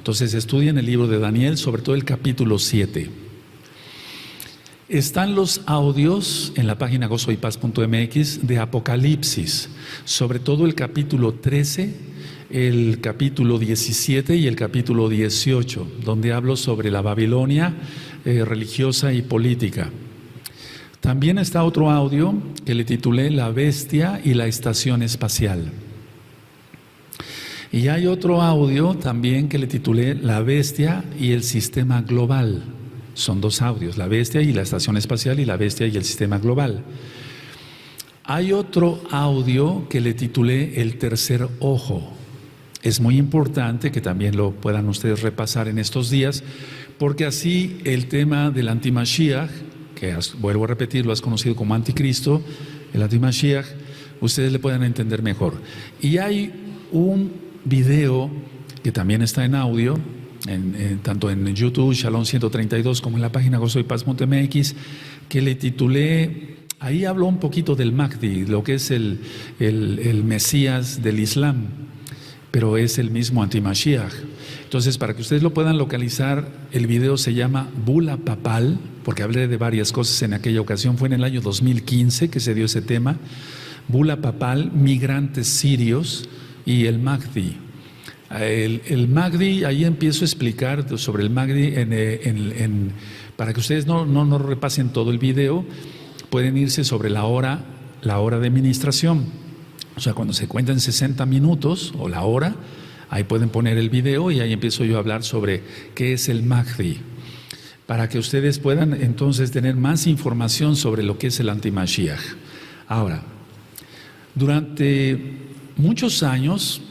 Entonces estudien el libro de Daniel, sobre todo el capítulo 7. Están los audios en la página gozoypaz.mx de Apocalipsis, sobre todo el capítulo 13, el capítulo 17 y el capítulo 18, donde hablo sobre la Babilonia religiosa y política. También está otro audio que le titulé La Bestia y la Estación Espacial. Y hay otro audio también que le titulé La Bestia y el Sistema Global. Son dos audios, La Bestia y la Estación Espacial y La Bestia y el Sistema Global. Hay otro audio que le titulé El Tercer Ojo. Es muy importante que también lo puedan ustedes repasar en estos días, porque así el tema del antimashiach, que vuelvo a repetir, lo has conocido como anticristo, el antimashiach, ustedes le puedan entender mejor. Y hay un video que también está en audio, tanto en YouTube, Shalom 132, como en la página gozoypaz.mx, que le titulé, ahí hablo un poquito del Mahdi, lo que es el Mesías del Islam, pero es el mismo antimashiach. Entonces, para que ustedes lo puedan localizar, el video se llama Bula Papal, porque hablé de varias cosas en aquella ocasión, fue en el año 2015 que se dio ese tema, Bula Papal, migrantes sirios y el Mahdi. El Mahdi, ahí empiezo a explicar sobre el Mahdi, para que ustedes no repasen todo el video, pueden irse sobre la hora de administración. O sea, cuando se cuentan 60 minutos o la hora, ahí pueden poner el video y ahí empiezo yo a hablar sobre qué es el Mahdi, para que ustedes puedan entonces tener más información sobre lo que es el antimashiach. Ahora, durante muchos años,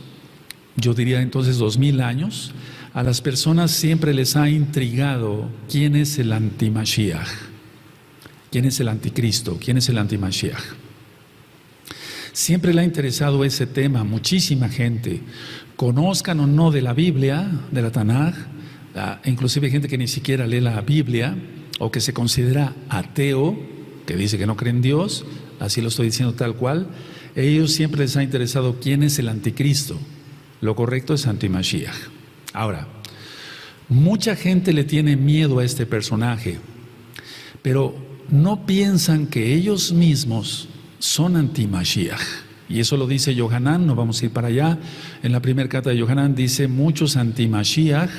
yo diría entonces 2000 años, a las personas siempre les ha intrigado quién es el antimashiach, quién es el anticristo, quién es el antimashiach. Siempre le ha interesado ese tema, muchísima gente, conozcan o no de la Biblia, de la Tanaj, inclusive gente que ni siquiera lee la Biblia o que se considera ateo, que dice que no cree en Dios, así lo estoy diciendo tal cual. Ellos siempre les ha interesado quién es el anticristo. Lo correcto es antimashiach. Ahora, mucha gente le tiene miedo a este personaje, pero no piensan que ellos mismos son antimashiach. Y eso lo dice Yohanan, no vamos a ir para allá. En la primera carta de Yohanan dice, muchos antimashiach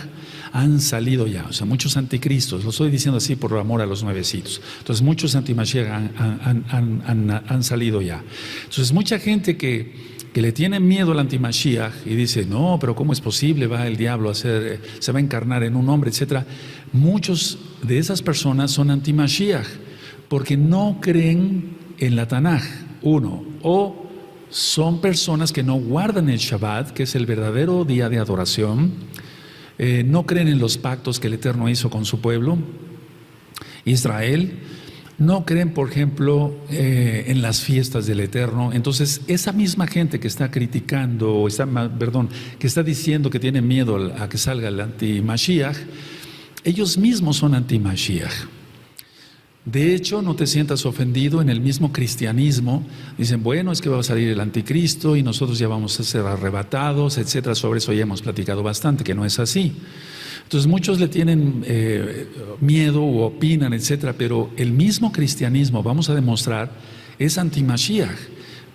han salido ya, o sea, muchos anticristos, lo estoy diciendo así por amor a los nuevecitos. Entonces, muchos antimashiach han salido ya. Entonces, mucha gente que le tiene miedo al antimashiach y dice, no, pero ¿cómo es posible? Va el diablo se va a encarnar en un hombre, etcétera. Muchos de esas personas son antimashiach porque no creen en la Tanaj, uno, o son personas que no guardan el Shabbat, que es el verdadero día de adoración, no creen en los pactos que el Eterno hizo con su pueblo, Israel, no creen, por ejemplo, en las fiestas del Eterno. Entonces, esa misma gente que está criticando, que está diciendo que tiene miedo a que salga el anti-Mashiach, ellos mismos son anti-Mashiach. De hecho, no te sientas ofendido, en el mismo cristianismo dicen, bueno, es que va a salir el anticristo y nosotros ya vamos a ser arrebatados, etcétera. Sobre eso ya hemos platicado bastante, que no es así. Entonces muchos le tienen miedo o opinan, etcétera, pero el mismo cristianismo, vamos a demostrar, es anti-Mashiach,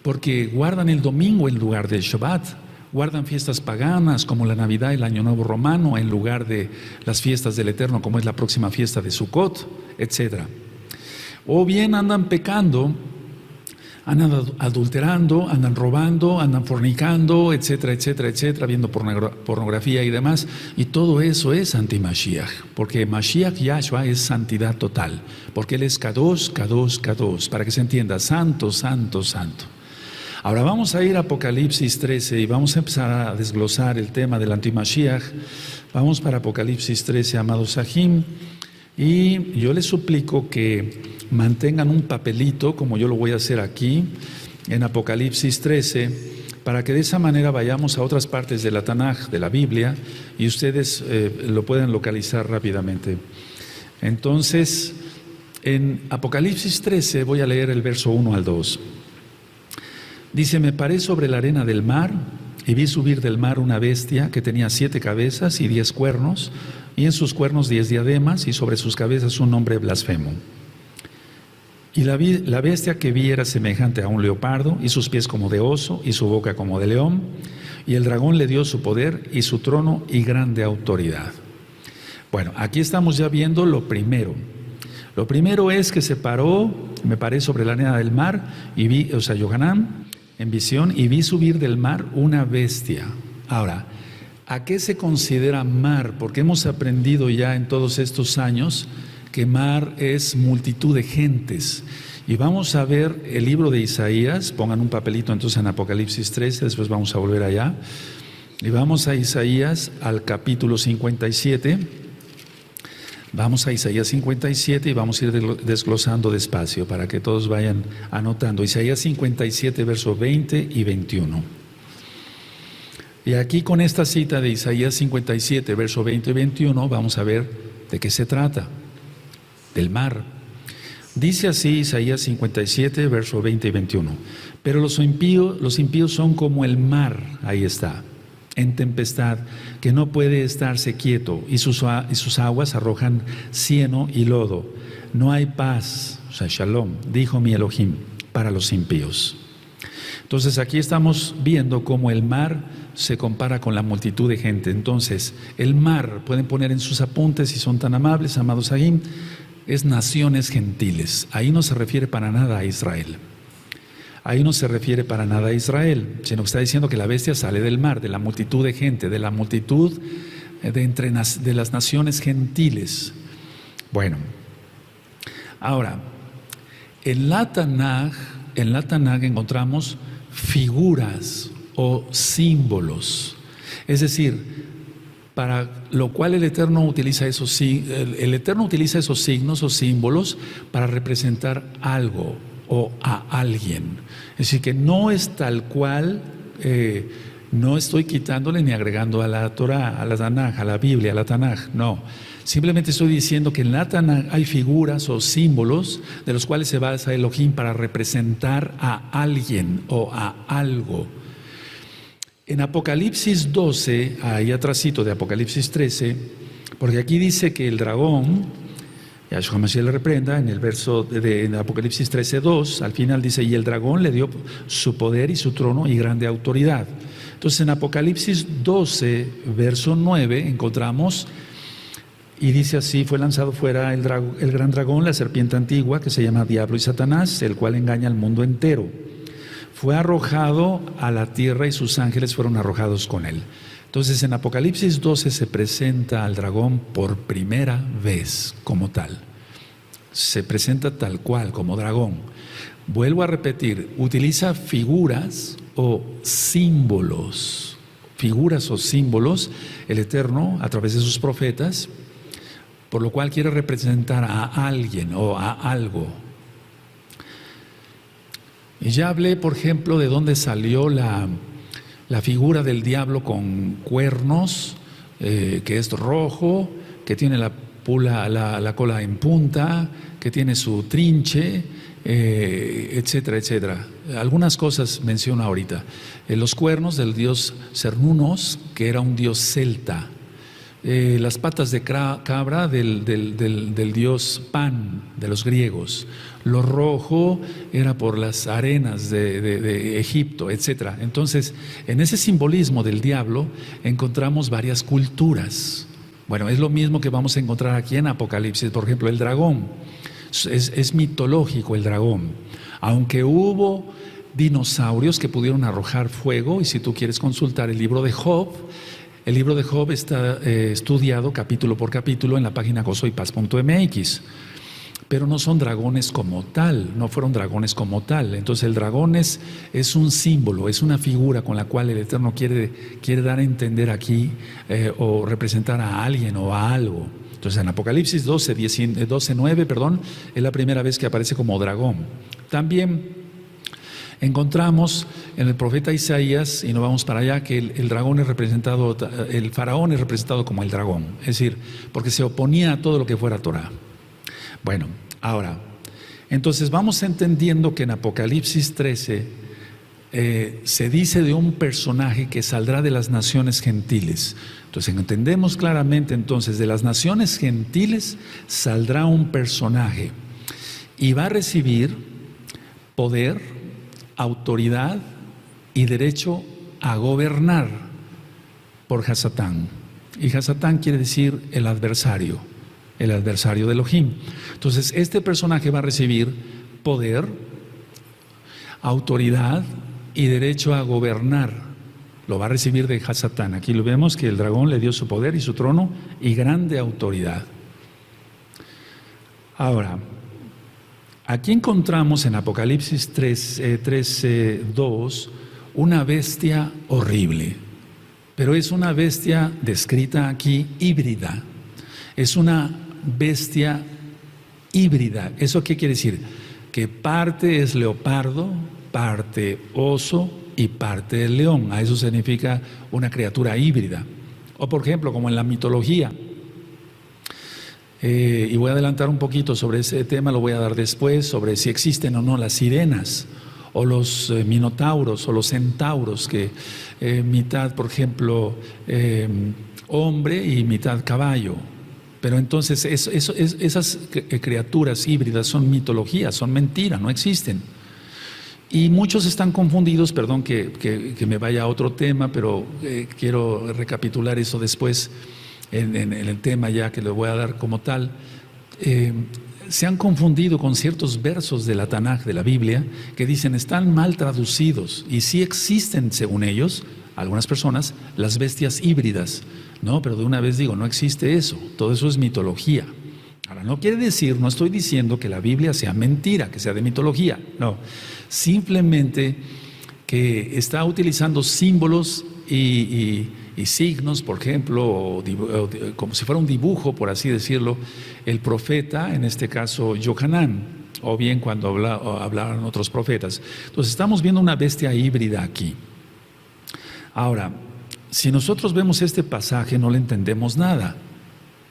porque guardan el domingo en lugar del Shabbat, guardan fiestas paganas como la Navidad y el Año Nuevo Romano en lugar de las fiestas del Eterno, como es la próxima fiesta de Sukkot, etcétera. O bien andan pecando, andan adulterando, andan robando, andan fornicando, etcétera, etcétera, etcétera, viendo pornografía y demás. Y todo eso es anti-Mashiach, porque Mashiach Yahshua es santidad total, porque Él es Kadosh, Kadosh, Kadosh, para que se entienda, santo, santo, santo. Ahora vamos a ir a Apocalipsis 13 y vamos a empezar a desglosar el tema del anti-Mashiach. Vamos para Apocalipsis 13, amados Sahim, y yo les suplico que mantengan un papelito, como yo lo voy a hacer aquí, en Apocalipsis 13, para que de esa manera vayamos a otras partes de la Tanaj, de la Biblia, y ustedes lo puedan localizar rápidamente. Entonces, en Apocalipsis 13 voy a leer el verso 1 al 2. Dice, me paré sobre la arena del mar y vi subir del mar una bestia que tenía 7 cabezas y 10 cuernos, y en sus cuernos 10 diademas, y sobre sus cabezas un nombre blasfemo. Y la bestia que vi era semejante a un leopardo, y sus pies como de oso, y su boca como de león, y el dragón le dio su poder, y su trono, y grande autoridad. Bueno, aquí estamos ya viendo lo primero. Lo primero es que me paré sobre la arena del mar, y vi, Yohanan, en visión, y vi subir del mar una bestia. Ahora, ¿a qué se considera mar? Porque hemos aprendido ya en todos estos años que mar es multitud de gentes. Y vamos a ver el libro de Isaías. Pongan un papelito entonces en Apocalipsis 13, después vamos a volver allá. Y vamos a Isaías al capítulo 57. Vamos a Isaías 57 y vamos a ir desglosando despacio para que todos vayan anotando. Isaías 57, versos 20 y 21. Y aquí con esta cita de Isaías 57, versos 20 y 21, vamos a ver de qué se trata. Del mar. Dice así Isaías 57, versos 20 y 21. Pero los impíos son como el mar, ahí está, en tempestad, que no puede estarse quieto, y sus aguas arrojan cieno y lodo. No hay paz, shalom, dijo mi Elohim, para los impíos. Entonces aquí estamos viendo cómo el mar se compara con la multitud de gente. Entonces el mar, pueden poner en sus apuntes si son tan amables, amados ahí, es naciones gentiles. Ahí no se refiere para nada a Israel. Ahí no se refiere para nada a Israel, sino que está diciendo que la bestia sale del mar, de la multitud de gente, de la multitud de las naciones gentiles. Bueno, ahora, en la Tanaj encontramos figuras o símbolos. Es decir, para lo cual el Eterno utiliza esos signos o símbolos para representar algo o a alguien. Es decir, que no es tal cual, no estoy quitándole ni agregando a la Torah, a la Tanaj, a la Biblia, a la Tanaj, no. Simplemente estoy diciendo que en la Tanaj hay figuras o símbolos de los cuales se basa Elohim para representar a alguien o a algo. En Apocalipsis 12, ahí atrásito de Apocalipsis 13, porque aquí dice que el dragón, Yahshua Mashiach le reprenda, en el verso de Apocalipsis 13:2, al final dice, y el dragón le dio su poder y su trono y grande autoridad. Entonces en Apocalipsis 12, verso 9, encontramos, y dice así, fue lanzado fuera el gran dragón, la serpiente antigua, que se llama Diablo y Satanás, el cual engaña al mundo entero. Fue arrojado a la tierra y sus ángeles fueron arrojados con él. Entonces en Apocalipsis 12 se presenta al dragón por primera vez como tal. Se presenta tal cual, como dragón. Vuelvo a repetir, utiliza figuras o símbolos. Figuras o símbolos, el Eterno, a través de sus profetas, por lo cual quiere representar a alguien o a algo. Y ya hablé, por ejemplo, de dónde salió la figura del diablo con cuernos, que es rojo, que tiene la cola en punta, que tiene su trinche, etcétera, etcétera. Algunas cosas menciono ahorita. Los cuernos del dios Cernunnos, que era un dios celta. Las patas de cabra del dios Pan, de los griegos. Lo rojo era por las arenas de Egipto, etc. Entonces, en ese simbolismo del diablo encontramos varias culturas. Bueno, es lo mismo que vamos a encontrar aquí en Apocalipsis. Por ejemplo, el dragón. Es mitológico el dragón. Aunque hubo dinosaurios que pudieron arrojar fuego, y si tú quieres consultar el libro de Job, el libro de Job está estudiado capítulo por capítulo en la página gozoypaz.mx, pero no son dragones como tal, no fueron dragones como tal. Entonces el dragón es un símbolo, es una figura con la cual el Eterno quiere dar a entender aquí o representar a alguien o a algo. Entonces en Apocalipsis 12:9, es la primera vez que aparece como dragón. También encontramos en el profeta Isaías, y nos vamos para allá, que el dragón es representado, el faraón es representado como el dragón, es decir, porque se oponía a todo lo que fuera Torah. Bueno, ahora, entonces vamos entendiendo que en Apocalipsis 13 se dice de un personaje que saldrá de las naciones gentiles. Entonces entendemos claramente entonces, de las naciones gentiles saldrá un personaje y va a recibir poder, autoridad y derecho a gobernar por Hasatán. Y Hasatán quiere decir el adversario de Elohim. Entonces este personaje va a recibir poder, autoridad y derecho a gobernar. Lo va a recibir de Hasatán. Aquí lo vemos que el dragón le dio su poder y su trono y grande autoridad. Ahora, aquí encontramos en Apocalipsis 3:2 una bestia horrible, pero es una bestia descrita aquí híbrida. Es una bestia híbrida. ¿Eso qué quiere decir? Que parte es leopardo, parte oso y parte del león. A eso significa una criatura híbrida. O por ejemplo, como en la mitología, y voy a adelantar un poquito sobre ese tema, lo voy a dar después, sobre si existen o no las sirenas, o los minotauros, o los centauros, que mitad, por ejemplo, hombre y mitad caballo. Pero entonces esas criaturas híbridas son mitologías, son mentiras, no existen. Y muchos están confundidos, perdón que me vaya a otro tema, pero quiero recapitular eso después en el tema ya que lo voy a dar como tal. Se han confundido con ciertos versos de la Tanaj, de la Biblia, que dicen están mal traducidos y sí existen, según ellos, algunas personas, las bestias híbridas. No, pero de una vez digo, no existe eso, todo eso es mitología. Ahora, no quiere decir, no estoy diciendo que la Biblia sea mentira, que sea de mitología, no. Simplemente que está utilizando símbolos y signos, por ejemplo, como si fuera un dibujo, por así decirlo, el profeta, en este caso Yohanan, o bien cuando hablaban otros profetas. Entonces estamos viendo una bestia híbrida aquí. Ahora, si nosotros vemos este pasaje no le entendemos nada.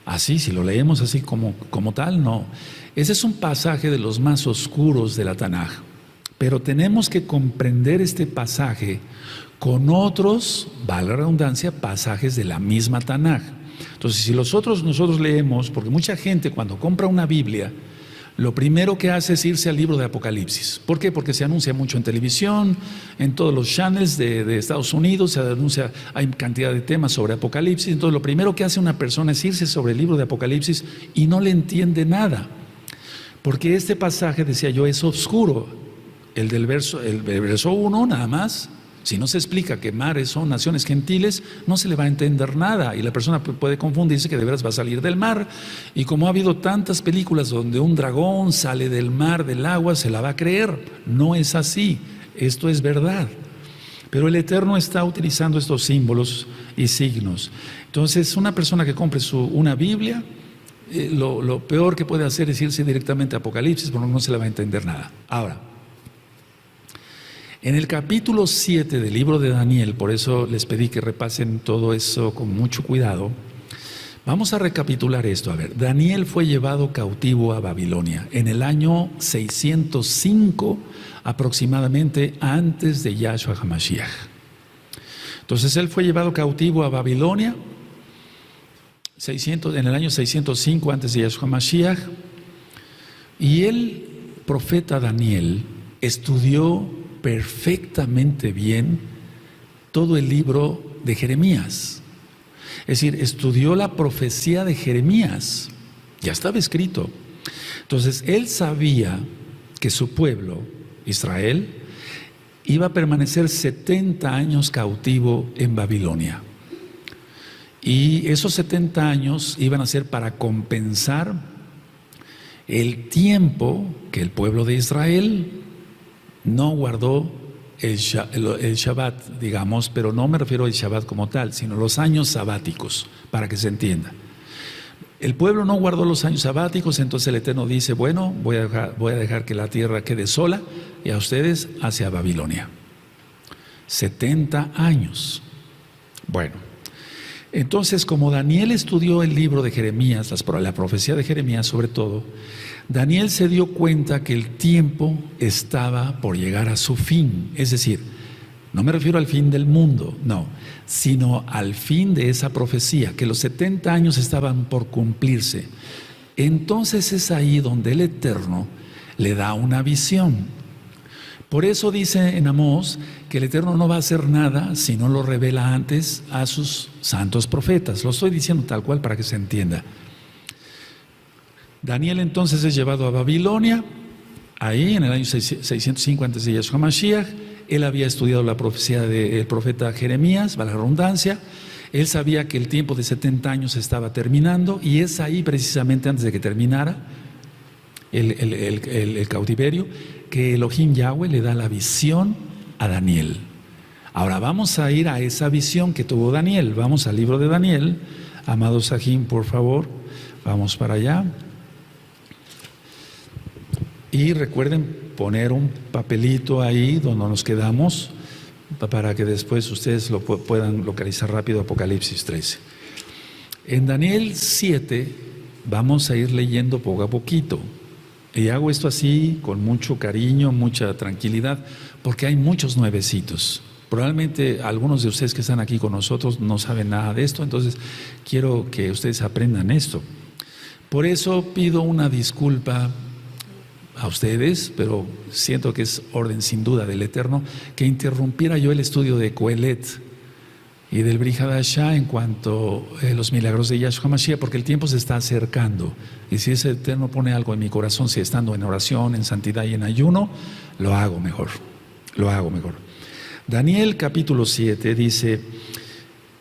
Así, si lo leemos así como tal, no. Ese es un pasaje de los más oscuros de la Tanaj. Pero tenemos que comprender este pasaje con otros, vale la redundancia, pasajes de la misma Tanaj. Entonces, si nosotros leemos, porque mucha gente cuando compra una Biblia, lo primero que hace es irse al libro de Apocalipsis. ¿Por qué? Porque se anuncia mucho en televisión, en todos los channels de Estados Unidos, se anuncia, hay cantidad de temas sobre Apocalipsis. Entonces, lo primero que hace una persona es irse sobre el libro de Apocalipsis y no le entiende nada. Porque este pasaje, decía yo, es oscuro. El verso 1 nada más. Si no se explica que mares son naciones gentiles, no se le va a entender nada y la persona puede confundirse que de veras va a salir del mar. Y como ha habido tantas películas donde un dragón sale del mar, del agua, se la va a creer. No es así, esto es verdad. Pero el Eterno está utilizando estos símbolos y signos. Entonces, una persona que compre una Biblia, lo peor que puede hacer es irse directamente a Apocalipsis, porque no se le va a entender nada. Ahora, en el capítulo 7 del libro de Daniel, por eso les pedí que repasen todo eso con mucho cuidado, vamos a recapitular esto. A ver, Daniel fue llevado cautivo a Babilonia en el año 605 aproximadamente antes de Yahshua HaMashiach. Entonces él fue llevado cautivo a Babilonia en el año 605 antes de Yahshua HaMashiach, y el profeta Daniel estudió perfectamente bien todo el libro de Jeremías. Es decir, estudió la profecía de Jeremías, ya estaba escrito. Entonces, él sabía que su pueblo, Israel, iba a permanecer 70 años cautivo en Babilonia. Y esos 70 años iban a ser para compensar el tiempo que el pueblo de Israel no guardó el Shabbat, digamos, pero no me refiero al Shabbat como tal, sino los años sabáticos, para que se entienda. El pueblo no guardó los años sabáticos, entonces el Eterno dice, bueno, voy a dejar que la tierra quede sola y a ustedes hacia Babilonia. 70 años. Bueno, entonces como Daniel estudió el libro de Jeremías, la profecía de Jeremías sobre todo, Daniel se dio cuenta que el tiempo estaba por llegar a su fin. Es decir, No me refiero al fin del mundo, no, sino al fin de esa profecía, que los 70 años estaban por cumplirse. Entonces es ahí donde el Eterno le da una visión. Por eso dice en Amós que el Eterno no va a hacer nada si no lo revela antes a sus santos profetas. Lo estoy diciendo tal cual para que se entienda. Daniel entonces es llevado a Babilonia, ahí en el año 605 antes de Yahshua Mashiach. Él había estudiado la profecía del profeta Jeremías, para la redundancia. Él sabía que el tiempo de 70 años estaba terminando, y es ahí precisamente antes de que terminara el cautiverio que Elohim Yahweh le da la visión a Daniel. Ahora vamos a ir a esa visión que tuvo Daniel. Vamos al libro de Daniel. Amado Sahim, por favor, vamos para allá. Y recuerden poner un papelito ahí donde nos quedamos, para que después ustedes lo puedan localizar rápido. Apocalipsis 13. En Daniel 7 vamos a ir leyendo poco a poquito. Y hago esto así con mucho cariño, mucha tranquilidad, porque hay muchos nuevecitos. Probablemente algunos de ustedes que están aquí con nosotros no saben nada de esto, entonces quiero que ustedes aprendan esto. Por eso pido una disculpa a ustedes, pero siento que es orden sin duda del Eterno, que interrumpiera yo el estudio de Coelet y del Brit Hadashah en cuanto a los milagros de Yahshua Mashiach, porque el tiempo se está acercando, y si ese Eterno pone algo en mi corazón, si estando en oración, en santidad y en ayuno, lo hago mejor. Daniel capítulo 7 dice: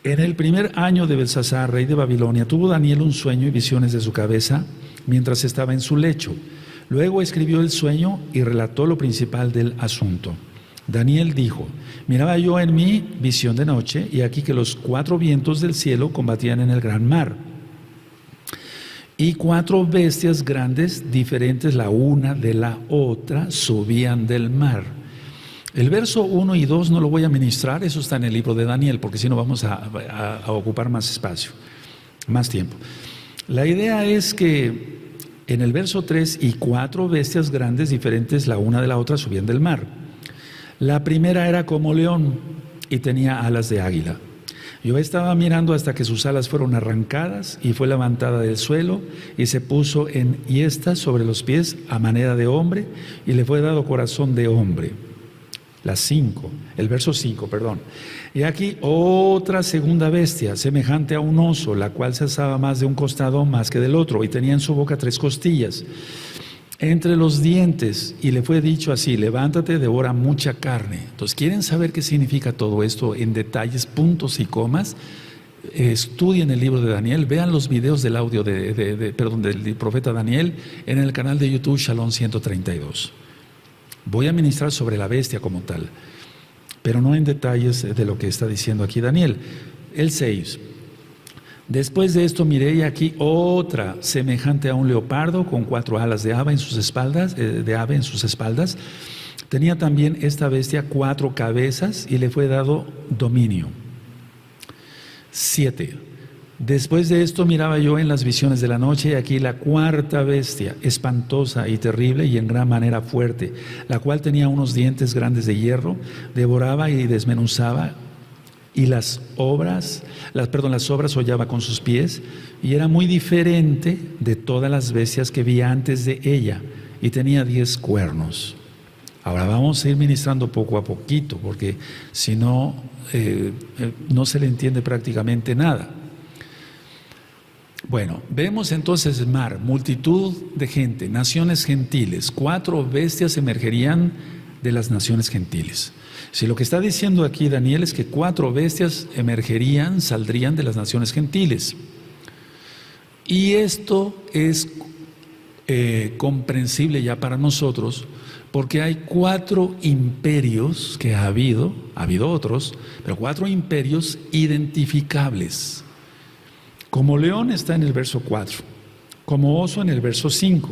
en el primer año de Belsasar, rey de Babilonia, tuvo Daniel un sueño y visiones de su cabeza mientras estaba en su lecho. Luego escribió el sueño y relató lo principal del asunto. Daniel dijo: miraba yo en mi visión de noche, y aquí que los 4 vientos del cielo combatían en el gran mar, y 4 bestias grandes, diferentes la una de la otra, subían del mar. El verso 1 y 2 no lo voy a ministrar, eso está en el libro de Daniel, porque si no vamos a ocupar más espacio, más tiempo. La idea es que en el verso 3, y 4 bestias grandes, diferentes la una de la otra, subían del mar. La primera era como león y tenía alas de águila. Yo estaba mirando hasta que sus alas fueron arrancadas y fue levantada del suelo y se puso en hiestas sobre los pies a manera de hombre, y le fue dado corazón de hombre. El verso 5, perdón. Y aquí otra segunda bestia, semejante a un oso, la cual se alzaba más de un costado más que del otro, y tenía en su boca 3 costillas entre los dientes, y le fue dicho así: levántate, devora mucha carne. Entonces, ¿quieren saber qué significa todo esto en detalles, puntos y comas? Estudien el libro de Daniel, vean los videos del audio del profeta Daniel en el canal de YouTube Shalom 132. Voy a ministrar sobre la bestia como tal, pero no en detalles de lo que está diciendo aquí Daniel. El 6. Después de esto miré, y aquí otra semejante a un leopardo con 4 alas de ave en sus espaldas, Tenía también esta bestia 4 cabezas, y le fue dado dominio. 7. Después de esto miraba yo en las visiones de la noche, y aquí la 4ª bestia, espantosa y terrible y en gran manera fuerte, la cual tenía unos dientes grandes de hierro, devoraba y desmenuzaba, y las obras hollaba con sus pies, y era muy diferente de todas las bestias que vi antes de ella, y tenía 10 cuernos. Ahora vamos a ir ministrando poco a poquito, porque si no, no se le entiende prácticamente nada. Bueno, vemos entonces el mar, multitud de gente, naciones gentiles, 4 bestias emergerían de las naciones gentiles. Si lo que está diciendo aquí Daniel es que 4 bestias saldrían de las naciones gentiles. Y esto es comprensible ya para nosotros, porque hay 4 imperios que ha habido otros, pero 4 imperios identificables. Como león está en el verso 4, como oso en el verso 5,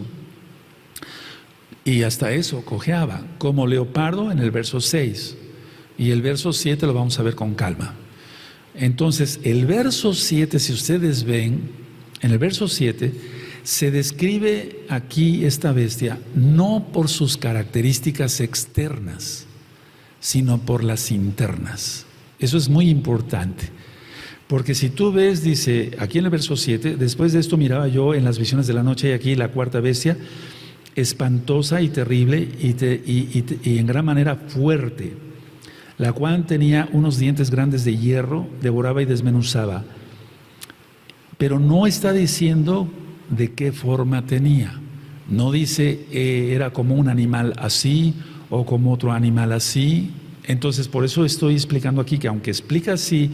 y hasta eso cojeaba, como leopardo en el verso 6, y el verso 7 lo vamos a ver con calma. Entonces, el verso 7, si ustedes ven, en el verso 7 se describe aquí esta bestia no por sus características externas, sino por las internas. Eso es muy importante. Porque si tú ves, dice aquí en el verso 7, después de esto miraba yo en las visiones de la noche y aquí la cuarta bestia, espantosa y terrible y en gran manera fuerte, la cual tenía unos dientes grandes de hierro, devoraba y desmenuzaba. Pero no está diciendo de qué forma tenía. No dice era como un animal así o como otro animal así. Entonces por eso estoy explicando aquí que aunque explica así,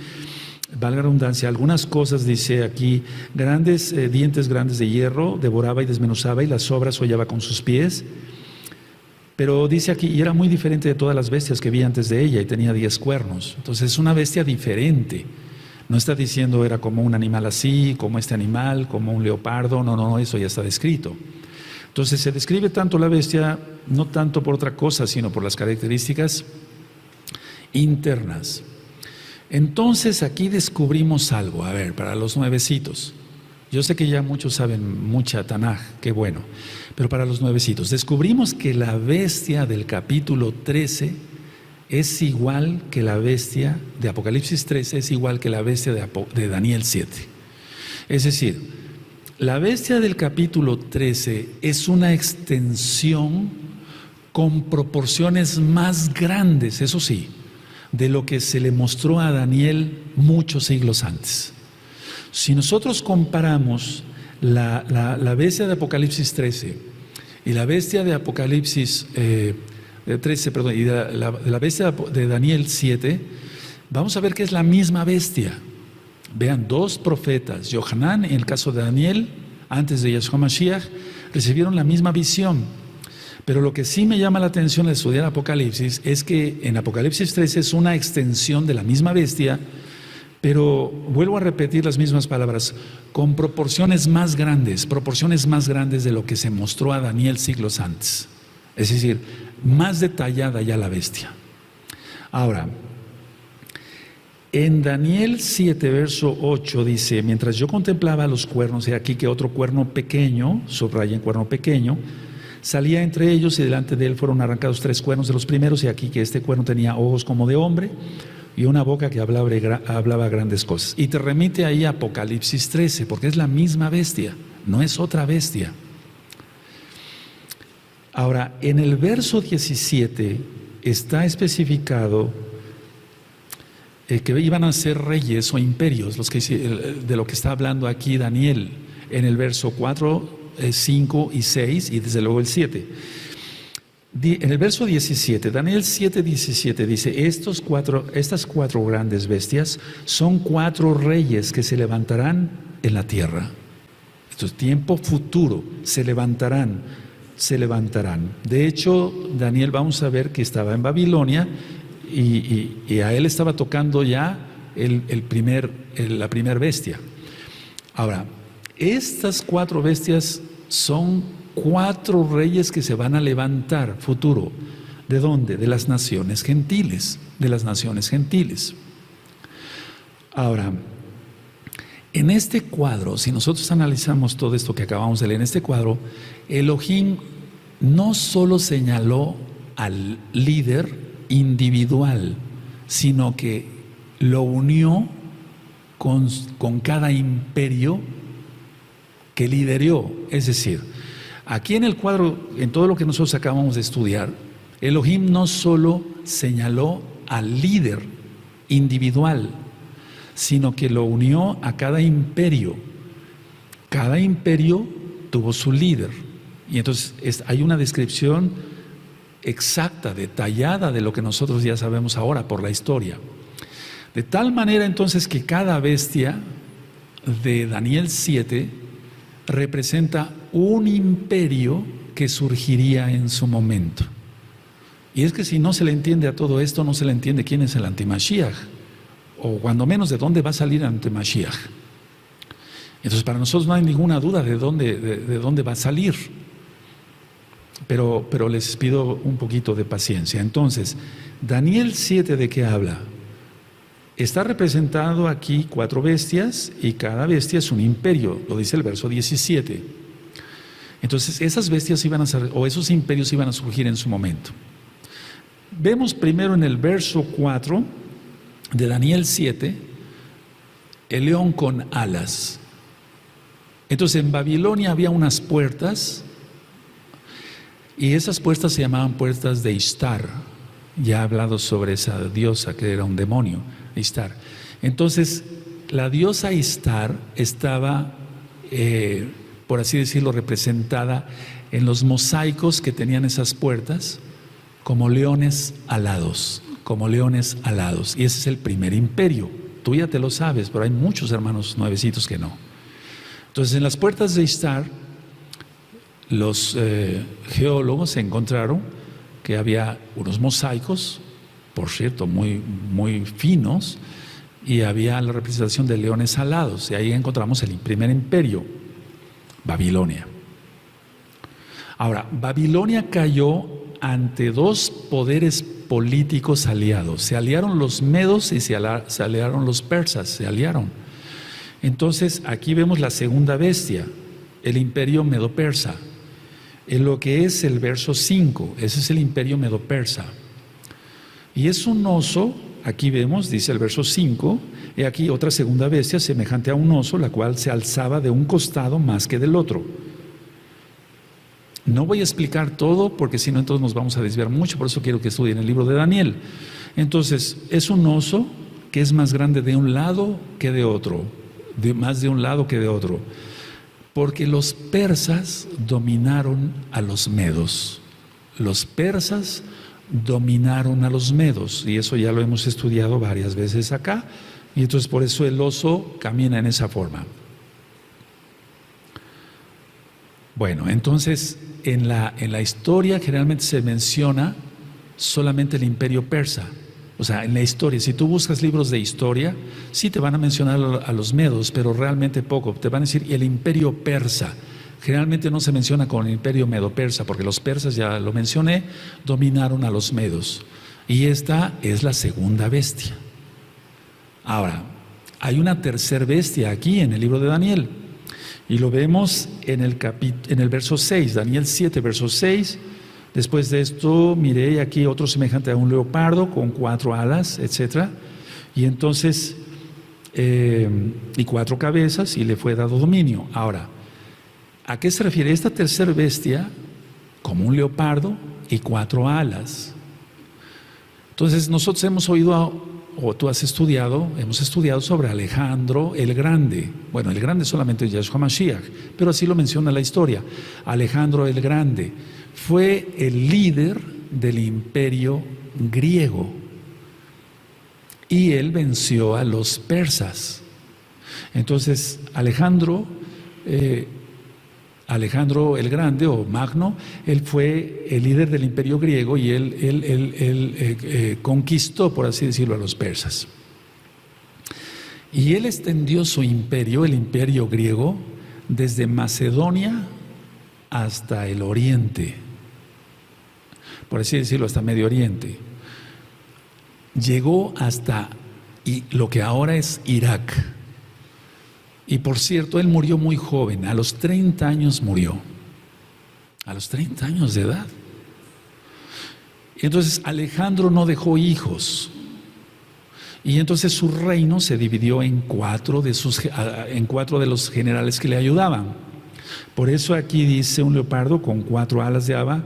valga la redundancia, algunas cosas dice aquí, dientes grandes de hierro, devoraba y desmenuzaba y las sobras hollaba con sus pies. Pero dice aquí, y era muy diferente de todas las bestias que vi antes de ella y tenía 10 cuernos. Entonces es una bestia diferente. No está diciendo era como un animal así, como este animal, como un leopardo, no, eso ya está descrito. Entonces se describe tanto la bestia, no tanto por otra cosa, sino por las características internas. Entonces aquí descubrimos algo, a ver, para los nuevecitos. Yo sé que ya muchos saben mucha Tanaj, qué bueno, pero para los nuevecitos, descubrimos que la bestia del capítulo 13 es igual que la bestia de Apocalipsis 13, es igual que la bestia de Daniel 7. Es decir, la bestia del capítulo 13 es una extensión con proporciones más grandes, eso sí, de lo que se le mostró a Daniel muchos siglos antes. Si nosotros comparamos la bestia de Apocalipsis 13 y la bestia de Apocalipsis 13, perdón, y la bestia de Daniel 7, vamos a ver que es la misma bestia. Vean, dos profetas, Yohanan, en el caso de Daniel, antes de Yahshua Mashiach, recibieron la misma visión. Pero lo que sí me llama la atención al estudiar Apocalipsis es que en Apocalipsis 13 es una extensión de la misma bestia, pero vuelvo a repetir las mismas palabras, con proporciones más grandes de lo que se mostró a Daniel siglos antes. Es decir, más detallada ya la bestia. Ahora, en Daniel 7, verso 8 dice, mientras yo contemplaba los cuernos, he aquí que otro cuerno pequeño, subraya en cuerno pequeño, salía entre ellos y delante de él fueron arrancados 3 cuernos de los primeros, y aquí que este cuerno tenía ojos como de hombre y una boca que hablaba grandes cosas. Y te remite ahí a Apocalipsis 13, porque es la misma bestia, no es otra bestia. Ahora, en el verso 17 está especificado que iban a ser reyes o imperios, de lo que está hablando aquí Daniel, en el verso 4, 5 y 6 y desde luego el 7. En el verso 17, Daniel 7, 17 dice, estas cuatro grandes bestias son 4 reyes que se levantarán en la tierra. Esto es tiempo futuro, se levantarán. De hecho, Daniel vamos a ver que estaba en Babilonia y a él estaba tocando ya la primera bestia. Ahora, estas 4 bestias son 4 reyes que se van a levantar futuro. ¿De dónde? De las naciones gentiles. Ahora, en este cuadro, si nosotros analizamos todo esto que acabamos de leer, en este cuadro, Elohim no solo señaló al líder individual, sino que lo unió con cada imperio que lideró. Es decir, aquí en el cuadro, en todo lo que nosotros acabamos de estudiar, Elohim no solo señaló al líder individual, sino que lo unió a cada imperio. Cada imperio tuvo su líder. Y entonces hay una descripción exacta, detallada de lo que nosotros ya sabemos ahora por la historia. De tal manera entonces que cada bestia de Daniel 7 representa un imperio que surgiría en su momento. Y es que si no se le entiende a todo esto, no se le entiende quién es el antimashiach, o cuando menos de dónde va a salir el antimashiach. Entonces para nosotros no hay ninguna duda de dónde va a salir. Pero les pido un poquito de paciencia. Entonces, Daniel 7, ¿de qué habla? Está representado aquí 4 bestias y cada bestia es un imperio, lo dice el verso 17. Entonces esas bestias iban a ser, o esos imperios iban a surgir en su momento. Vemos primero en el verso 4 de Daniel 7, el león con alas. Entonces en Babilonia había unas puertas y esas puertas se llamaban puertas de Ishtar. Ya he hablado sobre esa diosa que era un demonio, Ishtar. Entonces la diosa Ishtar estaba, por así decirlo, representada en los mosaicos que tenían esas puertas como leones alados, como leones alados. Y ese es el primer imperio. Tú ya te lo sabes, pero hay muchos hermanos nuevecitos que no. Entonces en las puertas de Ishtar, los geólogos encontraron que había unos mosaicos, por cierto, muy, muy finos, y había la representación de leones alados. Y ahí encontramos el primer imperio, Babilonia. Ahora, Babilonia cayó ante dos poderes políticos aliados. Se aliaron los medos y se aliaron los persas, se aliaron. Entonces, aquí vemos la segunda bestia, el imperio medo-persa. En lo que es el verso 5, ese es el imperio medo-persa. Y es un oso, aquí vemos, dice el verso 5, y aquí otra segunda bestia semejante a un oso, la cual se alzaba de un costado más que del otro. No voy a explicar todo porque si no entonces nos vamos a desviar mucho, por eso quiero que estudien el libro de Daniel. Entonces, es un oso que es más grande de un lado que de otro, más de un lado que de otro, porque los persas dominaron a los medos. Los persas dominaron a los medos y eso ya lo hemos estudiado varias veces acá, y entonces por eso el oso camina en esa forma. Bueno, entonces en la historia generalmente se menciona solamente el imperio persa. O sea, en la historia, si tú buscas libros de historia, sí te van a mencionar a los medos, pero realmente poco. Te van a decir el imperio persa. Generalmente no se menciona con el imperio medo-persa, porque los persas, ya lo mencioné, dominaron a los medos. Y esta es la segunda bestia. Ahora, hay una tercera bestia aquí en el libro de Daniel. Y lo vemos en el verso 6, Daniel 7, verso 6. Después de esto, miré aquí otro semejante a un leopardo con 4 alas, etc. Y entonces, y 4 cabezas, y le fue dado dominio. Ahora, ¿a qué se refiere esta tercera bestia? Como un leopardo y 4 alas. Entonces, nosotros hemos oído, o tú has estudiado, hemos estudiado sobre Alejandro el Grande. Bueno, el Grande solamente es Yahshua Mashiach, pero así lo menciona la historia. Alejandro el Grande fue el líder del imperio griego y él venció a los persas. Entonces, Alejandro el Grande o Magno, él fue el líder del imperio griego y él conquistó, por así decirlo, a los persas. Y él extendió su imperio, el imperio griego, desde Macedonia hasta el oriente, por así decirlo, hasta Medio Oriente. Llegó hasta lo que ahora es Irak. Y por cierto, él murió muy joven, a los 30 años murió, a los 30 años de edad. Y entonces Alejandro no dejó hijos, y entonces su reino se dividió en 4 de los generales que le ayudaban. Por eso aquí dice un leopardo con 4 alas de ave,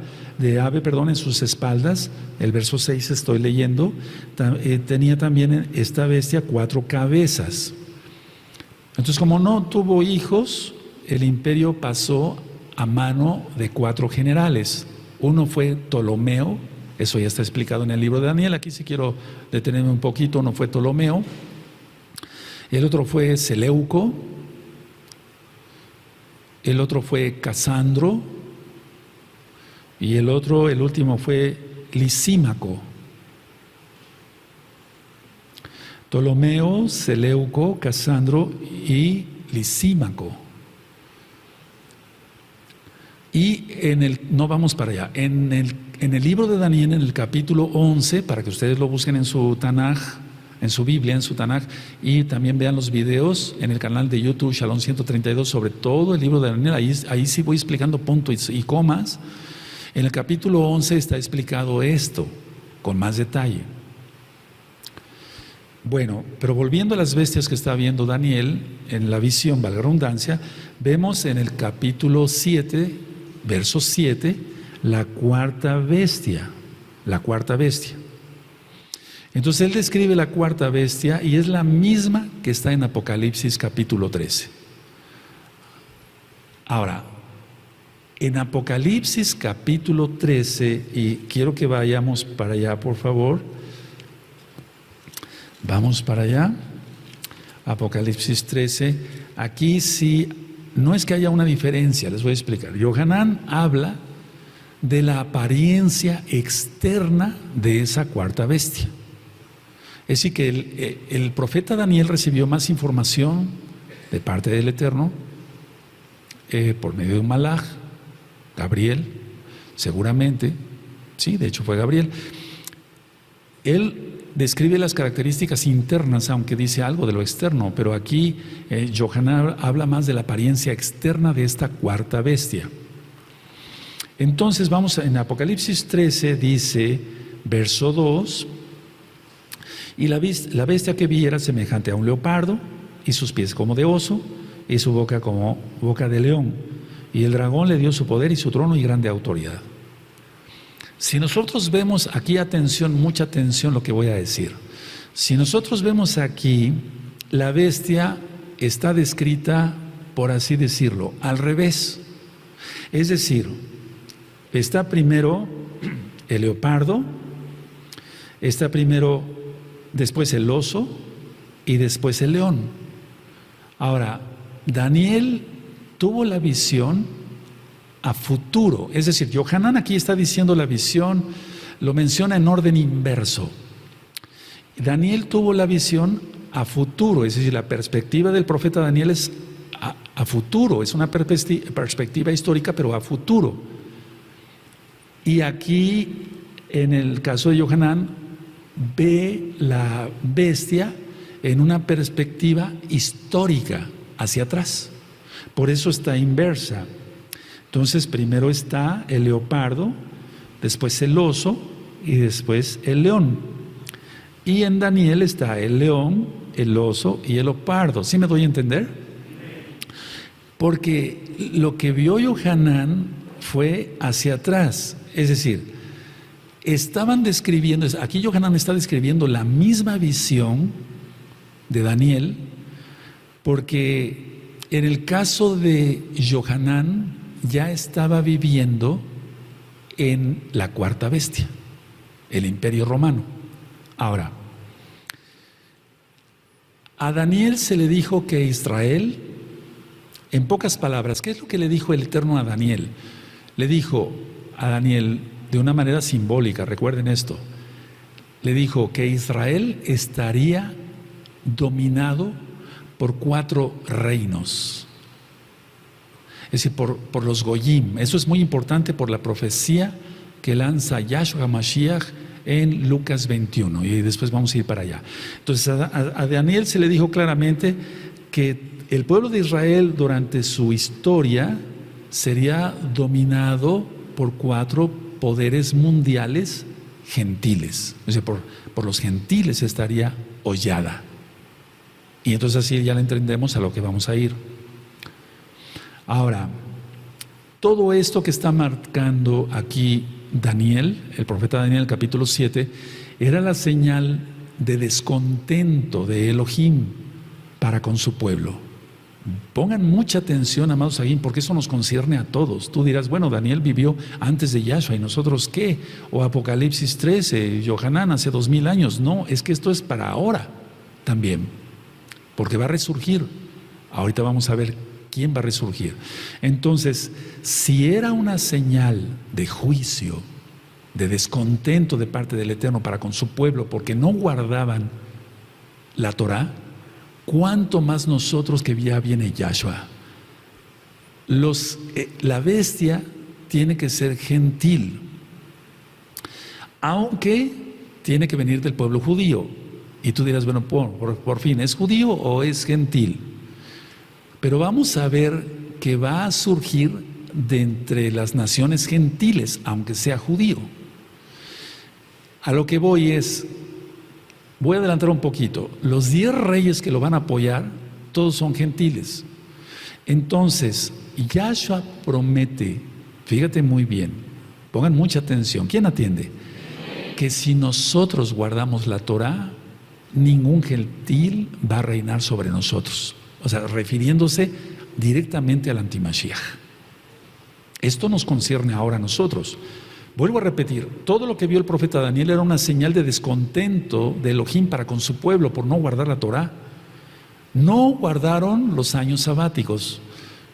en sus espaldas. El verso 6 estoy leyendo. Tenía también esta bestia 4 cabezas. Entonces, como no tuvo hijos, el imperio pasó a mano de 4 generales. Uno fue Ptolomeo, eso ya está explicado en el libro de Daniel. Aquí sí quiero detenerme un poquito. Uno fue Ptolomeo, el otro fue Seleuco, el otro fue Casandro y el último fue Lisímaco. Ptolomeo, Seleuco, Casandro y Lisímaco. Y no vamos para allá, en el libro de Daniel, en el capítulo 11, para que ustedes lo busquen en su Tanaj, en su Biblia, en su Tanaj, y también vean los videos en el canal de YouTube Shalom 132 sobre todo el libro de Daniel. Ahí sí voy explicando puntos y comas. En el capítulo 11 está explicado esto con más detalle. Bueno, pero volviendo a las bestias que está viendo Daniel, en la visión, valga la redundancia, vemos en el capítulo 7, verso 7, la cuarta bestia. Entonces él describe la cuarta bestia y es la misma que está en Apocalipsis capítulo 13. Ahora, en Apocalipsis capítulo 13, y quiero que vayamos para allá, por favor. Vamos para allá. Apocalipsis 13. Aquí sí, no es que haya una diferencia, les voy a explicar. Yohanan habla de la apariencia externa de esa cuarta bestia. Es decir, que el profeta Daniel recibió más información de parte del Eterno por medio de un malaj, Gabriel, seguramente, sí, de hecho fue Gabriel. Él describe las características internas, aunque dice algo de lo externo, pero aquí Yohanan habla más de la apariencia externa de esta cuarta bestia. Entonces vamos en Apocalipsis 13, dice, verso 2, y la bestia que vi era semejante a un leopardo, y sus pies como de oso, y su boca como boca de león. Y el dragón le dio su poder y su trono y grande autoridad. Si nosotros vemos aquí, atención, mucha atención lo que voy a decir. Si nosotros vemos aquí, la bestia está descrita, por así decirlo, al revés. Es decir, está primero el leopardo, está primero, después el oso y después el león. Ahora, Daniel tuvo la visión a futuro, es decir, Yohanan aquí está diciendo la visión, lo menciona en orden inverso. Daniel tuvo la visión a futuro, es decir, la perspectiva del profeta Daniel es a futuro, es una perspectiva histórica, pero a futuro. Y aquí, en el caso de Yohanan, ve la bestia en una perspectiva histórica, hacia atrás. Por eso está inversa. Entonces, primero está el leopardo, después el oso y después el león. Y en Daniel está el león, el oso y el leopardo. ¿Sí me doy a entender? Porque lo que vio Yohanan fue hacia atrás. Es decir, estaban describiendo, aquí Yohanan está describiendo la misma visión de Daniel, porque en el caso de Yohanan ya estaba viviendo en la cuarta bestia, el Imperio Romano. Ahora, a Daniel se le dijo que Israel, en pocas palabras, ¿qué es lo que le dijo el Eterno a Daniel? Le dijo a Daniel de una manera simbólica, recuerden esto, le dijo que Israel estaría dominado por 4 reinos. Es decir, por los Goyim. Eso es muy importante por la profecía que lanza Yahshua Mashiach en Lucas 21. Y después vamos a ir para allá. Entonces a Daniel se le dijo claramente que el pueblo de Israel durante su historia sería dominado por 4 poderes mundiales gentiles. Es decir, por los gentiles estaría hollada. Y entonces así ya le entendemos a lo que vamos a ir. Ahora, todo esto que está marcando aquí Daniel, el profeta Daniel, capítulo 7, era la señal de descontento de Elohim para con su pueblo. Pongan mucha atención, amados aquí, porque eso nos concierne a todos. Tú dirás, bueno, Daniel vivió antes de Yahshua, ¿y nosotros qué? O Apocalipsis 13, Yohanan hace 2000 años. No, es que esto es para ahora también, porque va a resurgir. Ahorita vamos a ver quién va a resurgir. Entonces, si era una señal de juicio, de descontento de parte del Eterno para con su pueblo, porque no guardaban la Torah, ¿cuánto más nosotros que ya viene Yahshua? La bestia tiene que ser gentil, aunque tiene que venir del pueblo judío. Y tú dirás, bueno, por fin, ¿es judío o es gentil? Pero vamos a ver que va a surgir de entre las naciones gentiles, aunque sea judío. A lo que voy a adelantar un poquito. Los 10 reyes que lo van a apoyar, todos son gentiles. Entonces, Yahshua promete, fíjate muy bien, pongan mucha atención. ¿Quién atiende? Que si nosotros guardamos la Torah, ningún gentil va a reinar sobre nosotros. O sea, refiriéndose directamente al antimashiach. Esto nos concierne ahora a nosotros. Vuelvo a repetir, todo lo que vio el profeta Daniel era una señal de descontento de Elohim para con su pueblo por no guardar la Torah. No guardaron los años sabáticos.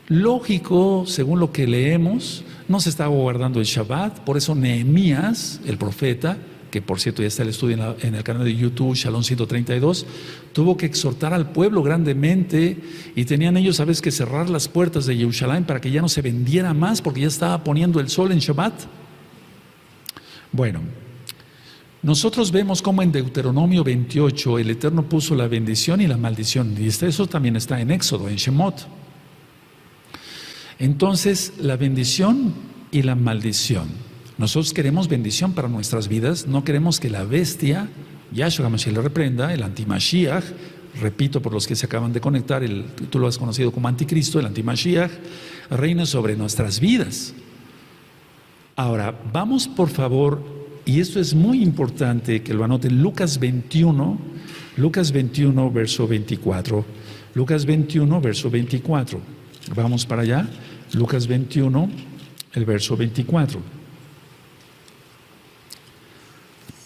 Lógico, según lo que leemos, no se estaba guardando el Shabbat, por eso Nehemías, el profeta, que por cierto ya está el estudio en el canal de YouTube, Shalom 132, tuvo que exhortar al pueblo grandemente y tenían ellos a veces que cerrar las puertas de Jerusalén para que ya no se vendiera más porque ya estaba poniendo el sol en Shabbat. Bueno, nosotros vemos cómo en Deuteronomio 28 el Eterno puso la bendición y la maldición, y eso también está en Éxodo, en Shemot. Entonces, la bendición y la maldición. Nosotros queremos bendición para nuestras vidas, no queremos que la bestia, Yahshua HaMashiach le reprenda, el antimashiach, repito por los que se acaban de conectar, tú lo has conocido como anticristo, el antimashiach, reina sobre nuestras vidas. Ahora, vamos por favor, y esto es muy importante que lo anoten, Lucas 21, verso 24. Lucas 21, verso 24. Vamos para allá. Lucas 21, el verso 24.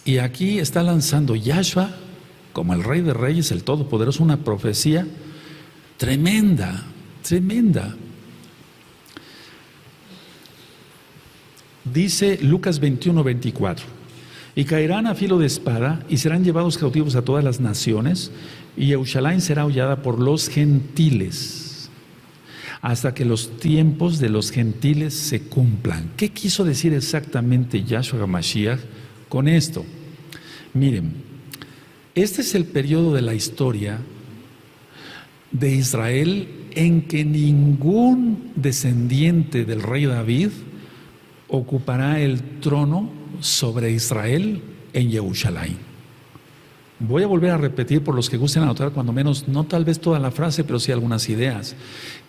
Y aquí está lanzando Yahshua, como el Rey de Reyes, el Todopoderoso, una profecía tremenda, tremenda. Dice Lucas 21, 24. Y caerán a filo de espada y serán llevados cautivos a todas las naciones, y Jerusalén será hollada por los gentiles, hasta que los tiempos de los gentiles se cumplan. ¿Qué quiso decir exactamente Yahshua HaMashiach con esto? Miren, este es el periodo de la historia de Israel en que ningún descendiente del rey David ocupará el trono sobre Israel en Jerusalén. Voy a volver a repetir por los que gusten anotar, cuando menos, no tal vez toda la frase, pero sí algunas ideas.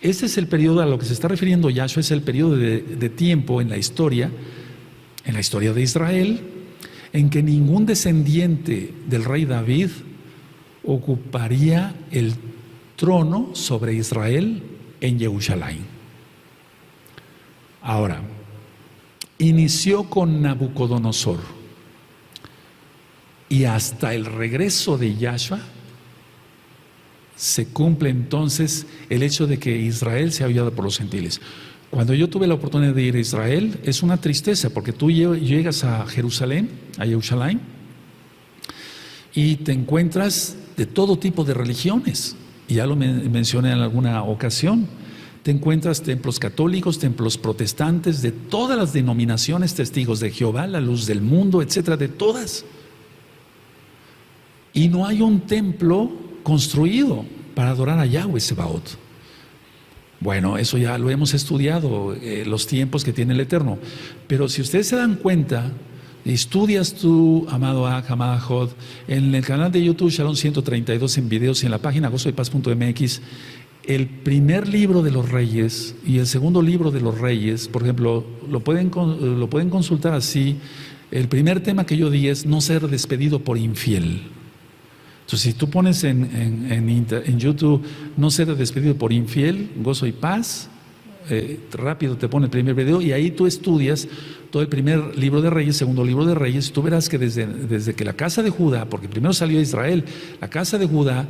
Este es el periodo a lo que se está refiriendo Yahshua, es el periodo de tiempo en la historia de Israel, en que ningún descendiente del rey David ocuparía el trono sobre Israel en Jerusalén. Ahora, inició con Nabucodonosor y hasta el regreso de Yahshua se cumple entonces el hecho de que Israel sea hollada por los gentiles. Cuando yo tuve la oportunidad de ir a Israel, es una tristeza porque tú llegas a Jerusalén, y te encuentras de todo tipo de religiones, y ya lo mencioné en alguna ocasión. Te encuentras templos católicos, templos protestantes, de todas las denominaciones, testigos de Jehová, la luz del mundo, etcétera, de todas. Y no hay un templo construido para adorar a Yahweh Sebaot. Bueno, eso ya lo hemos estudiado, los tiempos que tiene el Eterno. Pero si ustedes se dan cuenta, estudias tú, amado Aj, amada Jod, en el canal de YouTube Shalom 132 en videos y en la página gozoypaz.mx, el primer libro de los reyes y el segundo libro de los reyes, por ejemplo, lo pueden consultar así. El primer tema que yo di es no ser despedido por infiel. Entonces, si tú pones en YouTube no ser despedido por infiel, gozo y paz, rápido te pone el primer video y ahí tú estudias todo el primer libro de Reyes, segundo libro de Reyes. Tú verás que desde que la casa de Judá, porque primero salió Israel, la casa de Judá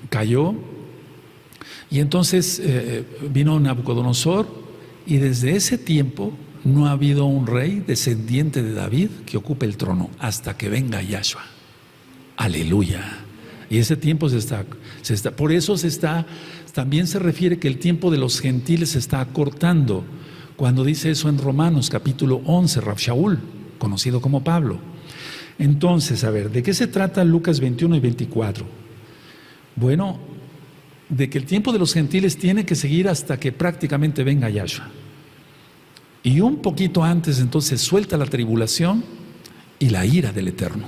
cayó, y entonces vino Nabucodonosor, y desde ese tiempo no ha habido un rey descendiente de David que ocupe el trono hasta que venga Yahshua. Aleluya. Y ese tiempo por eso también se refiere que el tiempo de los gentiles se está acortando, cuando dice eso en Romanos capítulo 11, Rav Shaul, conocido como Pablo. Entonces, a ver, ¿de qué se trata Lucas 21 y 24? Bueno, de que el tiempo de los gentiles tiene que seguir hasta que prácticamente venga Yahshua. Y un poquito antes entonces suelta la tribulación y la ira del Eterno.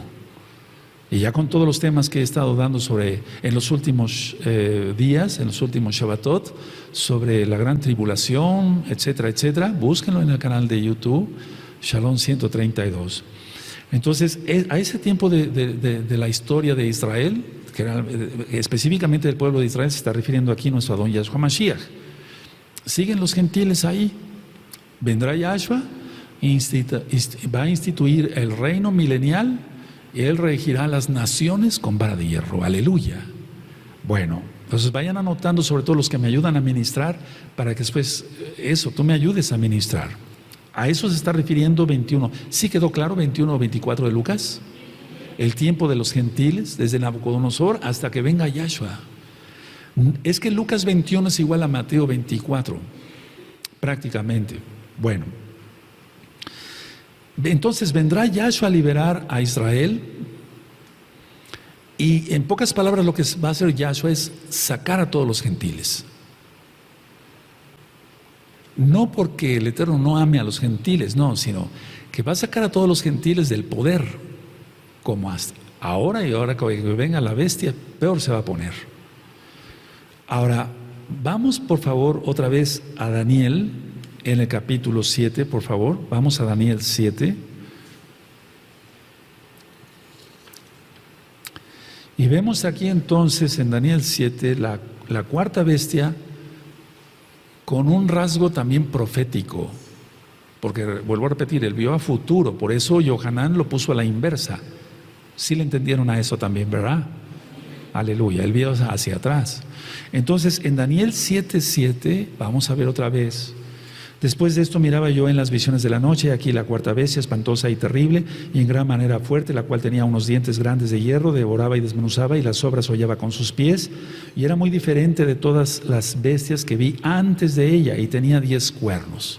Y ya con todos los temas que he estado dando en los últimos días, en los últimos Shabbatot, sobre la gran tribulación, etcétera, etcétera, búsquenlo en el canal de YouTube, Shalom 132. Entonces, a ese tiempo de la historia de Israel, que era, específicamente del pueblo de Israel, se está refiriendo aquí nuestro Adón Yahshua Mashiach. Siguen los gentiles ahí. Vendrá Yahshua, va a instituir el reino milenial y Él regirá las naciones con vara de hierro. Aleluya. Bueno, entonces vayan anotando, sobre todo los que me ayudan a ministrar, para que después tú me ayudes a ministrar. A eso se está refiriendo 21. ¿Sí quedó claro 21 o 24 de Lucas? El tiempo de los gentiles, desde Nabucodonosor hasta que venga Yahshua. Es que Lucas 21 es igual a Mateo 24, prácticamente. Bueno, entonces vendrá Yahshua a liberar a Israel, y en pocas palabras lo que va a hacer Yahshua es sacar a todos los gentiles. No porque el Eterno no ame a los gentiles, no, sino que va a sacar a todos los gentiles del poder, como hasta ahora, y ahora que venga la bestia, peor se va a poner. Ahora, vamos por favor otra vez a Daniel, en el capítulo 7, por favor, vamos a Daniel 7. Y vemos aquí entonces en Daniel 7 la cuarta bestia, con un rasgo también profético, porque vuelvo a repetir, él vio a futuro, por eso Yohanan lo puso a la inversa. Sí le entendieron a eso también, ¿verdad? Aleluya, él vio hacia atrás. Entonces en Daniel 7:7, vamos a ver otra vez. Después de esto miraba yo en las visiones de la noche, aquí la cuarta bestia, espantosa y terrible, y en gran manera fuerte, la cual tenía unos dientes grandes de hierro, devoraba y desmenuzaba, y las obras hollaba con sus pies, y era muy diferente de todas las bestias que vi antes de ella, y tenía 10 cuernos.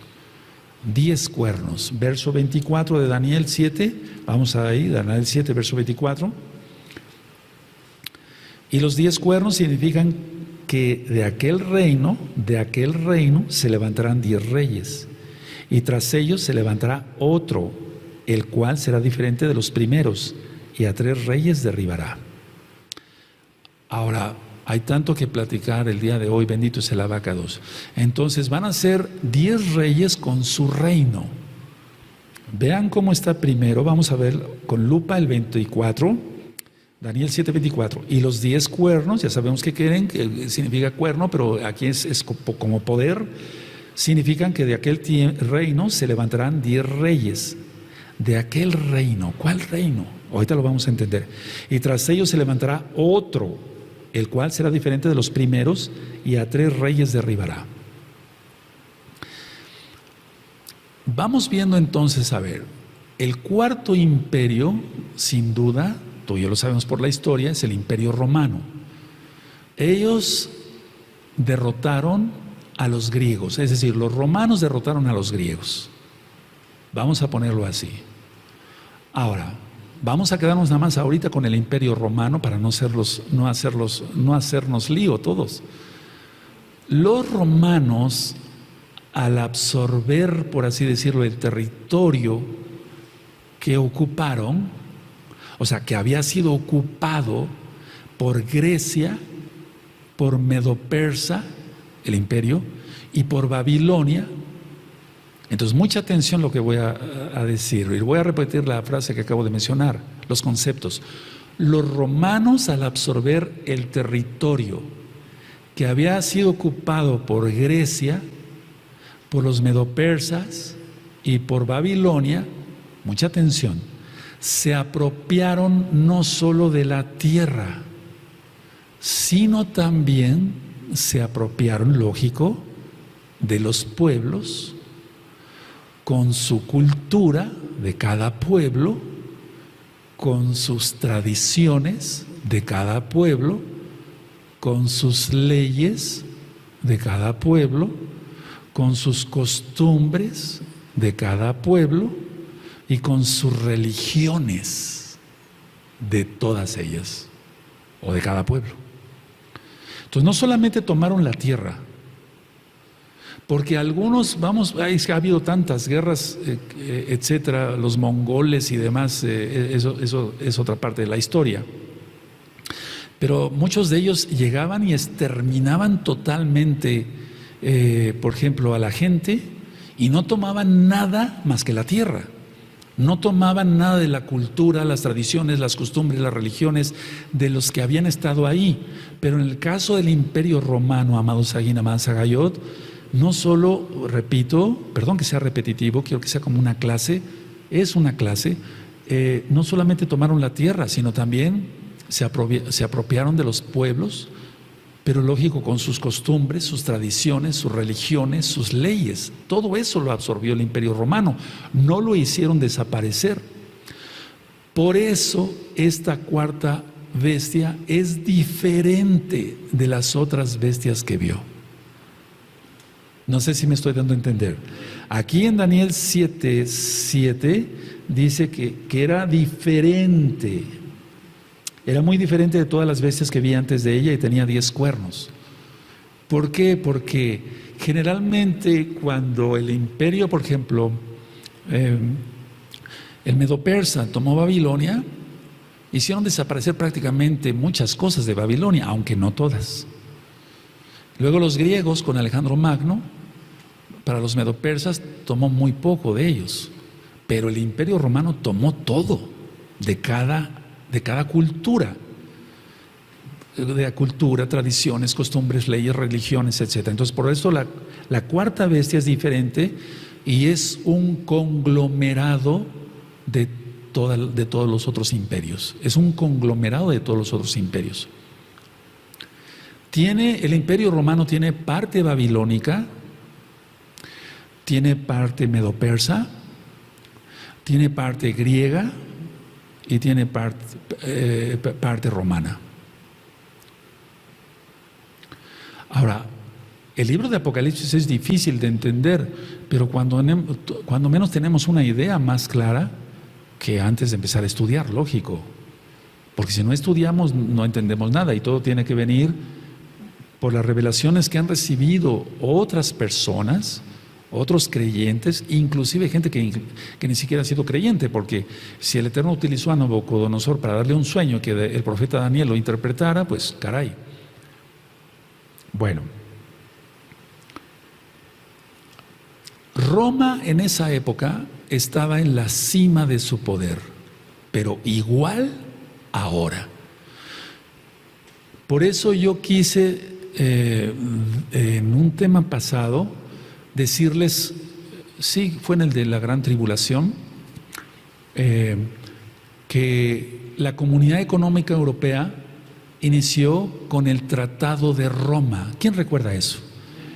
10 cuernos. Verso 24 de Daniel 7, vamos ahí, Daniel 7, verso 24. Y los 10 cuernos significan que de aquel reino se levantarán 10 reyes, y tras ellos se levantará otro, el cual será diferente de los primeros, y a 3 reyes derribará. Ahora, hay tanto que platicar el día de hoy, bendito es el abacados. Entonces van a ser 10 reyes con su reino. Vean cómo está primero, vamos a ver con lupa el 24, Daniel 7:24, y los 10 cuernos, ya sabemos que significa cuerno, pero aquí es como poder, significan que de aquel reino se levantarán 10 reyes. De aquel reino, ¿cuál reino? Ahorita lo vamos a entender. Y tras ellos se levantará otro, el cual será diferente de los primeros, y a 3 reyes derribará. Vamos viendo entonces, a ver, el cuarto imperio, sin duda, tú y yo lo sabemos por la historia, es el Imperio Romano. Ellos derrotaron a los griegos, es decir, los romanos derrotaron a los griegos. Vamos a ponerlo así. Ahora, vamos a quedarnos nada más ahorita con el Imperio Romano para no hacernos lío todos. Los romanos, al absorber, por así decirlo, el territorio que ocuparon, o sea, que había sido ocupado por Grecia, por Medo-Persa, el imperio, y por Babilonia. Entonces, mucha atención lo que voy a decir. Y voy a repetir la frase que acabo de mencionar, los conceptos. Los romanos, al absorber el territorio que había sido ocupado por Grecia, por los Medo-Persas y por Babilonia, mucha atención, se apropiaron no solo de la tierra, sino también se apropiaron, lógico, de los pueblos, con su cultura de cada pueblo, con sus tradiciones de cada pueblo, con sus leyes de cada pueblo, con sus costumbres de cada pueblo y con sus religiones de todas ellas o de cada pueblo. Entonces no solamente tomaron la tierra, Porque algunos, vamos, ha habido tantas guerras, etcétera, los mongoles y demás, eso es otra parte de la historia. Pero muchos de ellos llegaban y exterminaban totalmente, por ejemplo, a la gente y no tomaban nada más que la tierra. No tomaban nada de la cultura, las tradiciones, las costumbres, las religiones de los que habían estado ahí. Pero en el caso del Imperio Romano, amado Saguín, amada Sagayot, no solo, repito, perdón que sea repetitivo, quiero que sea como una clase, es una clase, no solamente tomaron la tierra, sino también se apropiaron de los pueblos, pero lógico, con sus costumbres, sus tradiciones, sus religiones, sus leyes. Todo eso lo absorbió el Imperio Romano, no lo hicieron desaparecer. Por eso esta cuarta bestia es diferente de las otras bestias que vio. No sé si me estoy dando a entender. Aquí en Daniel 7:7 dice que era diferente. Era muy diferente de todas las bestias que vi antes de ella y tenía 10 cuernos. ¿Por qué? Porque generalmente cuando el imperio, por ejemplo, el Medo-Persa tomó Babilonia, hicieron desaparecer prácticamente muchas cosas de Babilonia, aunque no todas. Luego los griegos con Alejandro Magno, para los medo-persas tomó muy poco de ellos, pero el Imperio Romano tomó todo de cada cultura, tradiciones, costumbres, leyes, religiones, etc. Entonces, por eso la cuarta bestia es diferente y es un conglomerado de todos los otros imperios. Es un conglomerado de todos los otros imperios. El Imperio Romano tiene parte babilónica, tiene parte medo-persa, tiene parte griega y tiene parte romana. Ahora, el libro de Apocalipsis es difícil de entender, pero cuando menos tenemos una idea más clara que antes de empezar a estudiar, lógico. Porque si no estudiamos, no entendemos nada y todo tiene que venir por las revelaciones que han recibido otras personas, otros creyentes, inclusive gente que ni siquiera ha sido creyente, porque si el Eterno utilizó a Nabucodonosor para darle un sueño que el profeta Daniel lo interpretara, pues caray. Bueno, Roma en esa época estaba en la cima de su poder, pero igual ahora. Por eso yo quise en un tema pasado decirles, sí, fue en el de la Gran Tribulación, que la Comunidad Económica Europea inició con el Tratado de Roma. ¿Quién recuerda eso?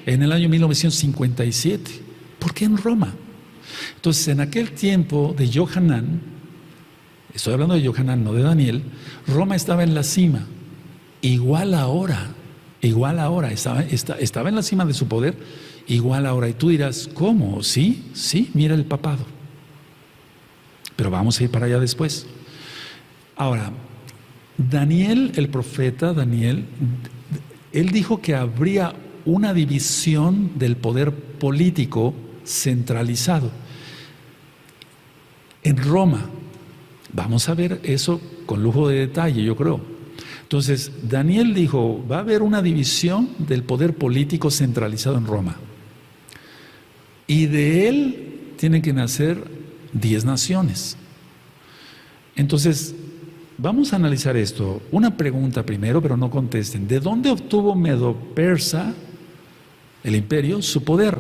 En el año 1957. ¿Por qué en Roma? Entonces, en aquel tiempo de Johanán, estoy hablando de Johanán, no de Daniel, Roma estaba en la cima, igual ahora, estaba en la cima de su poder, igual ahora. Y tú dirás, ¿cómo? Sí, mira el papado. Pero vamos a ir para allá después. Ahora, Daniel, el profeta Daniel, él dijo que habría una división del poder político centralizado en Roma. Vamos a ver eso con lujo de detalle, yo creo. Entonces, Daniel dijo, va a haber una división del poder político centralizado en Roma. Y de él tienen que nacer 10 naciones. Entonces, vamos a analizar esto. Una pregunta primero, pero no contesten. ¿De dónde obtuvo Medo-Persa, el imperio, su poder?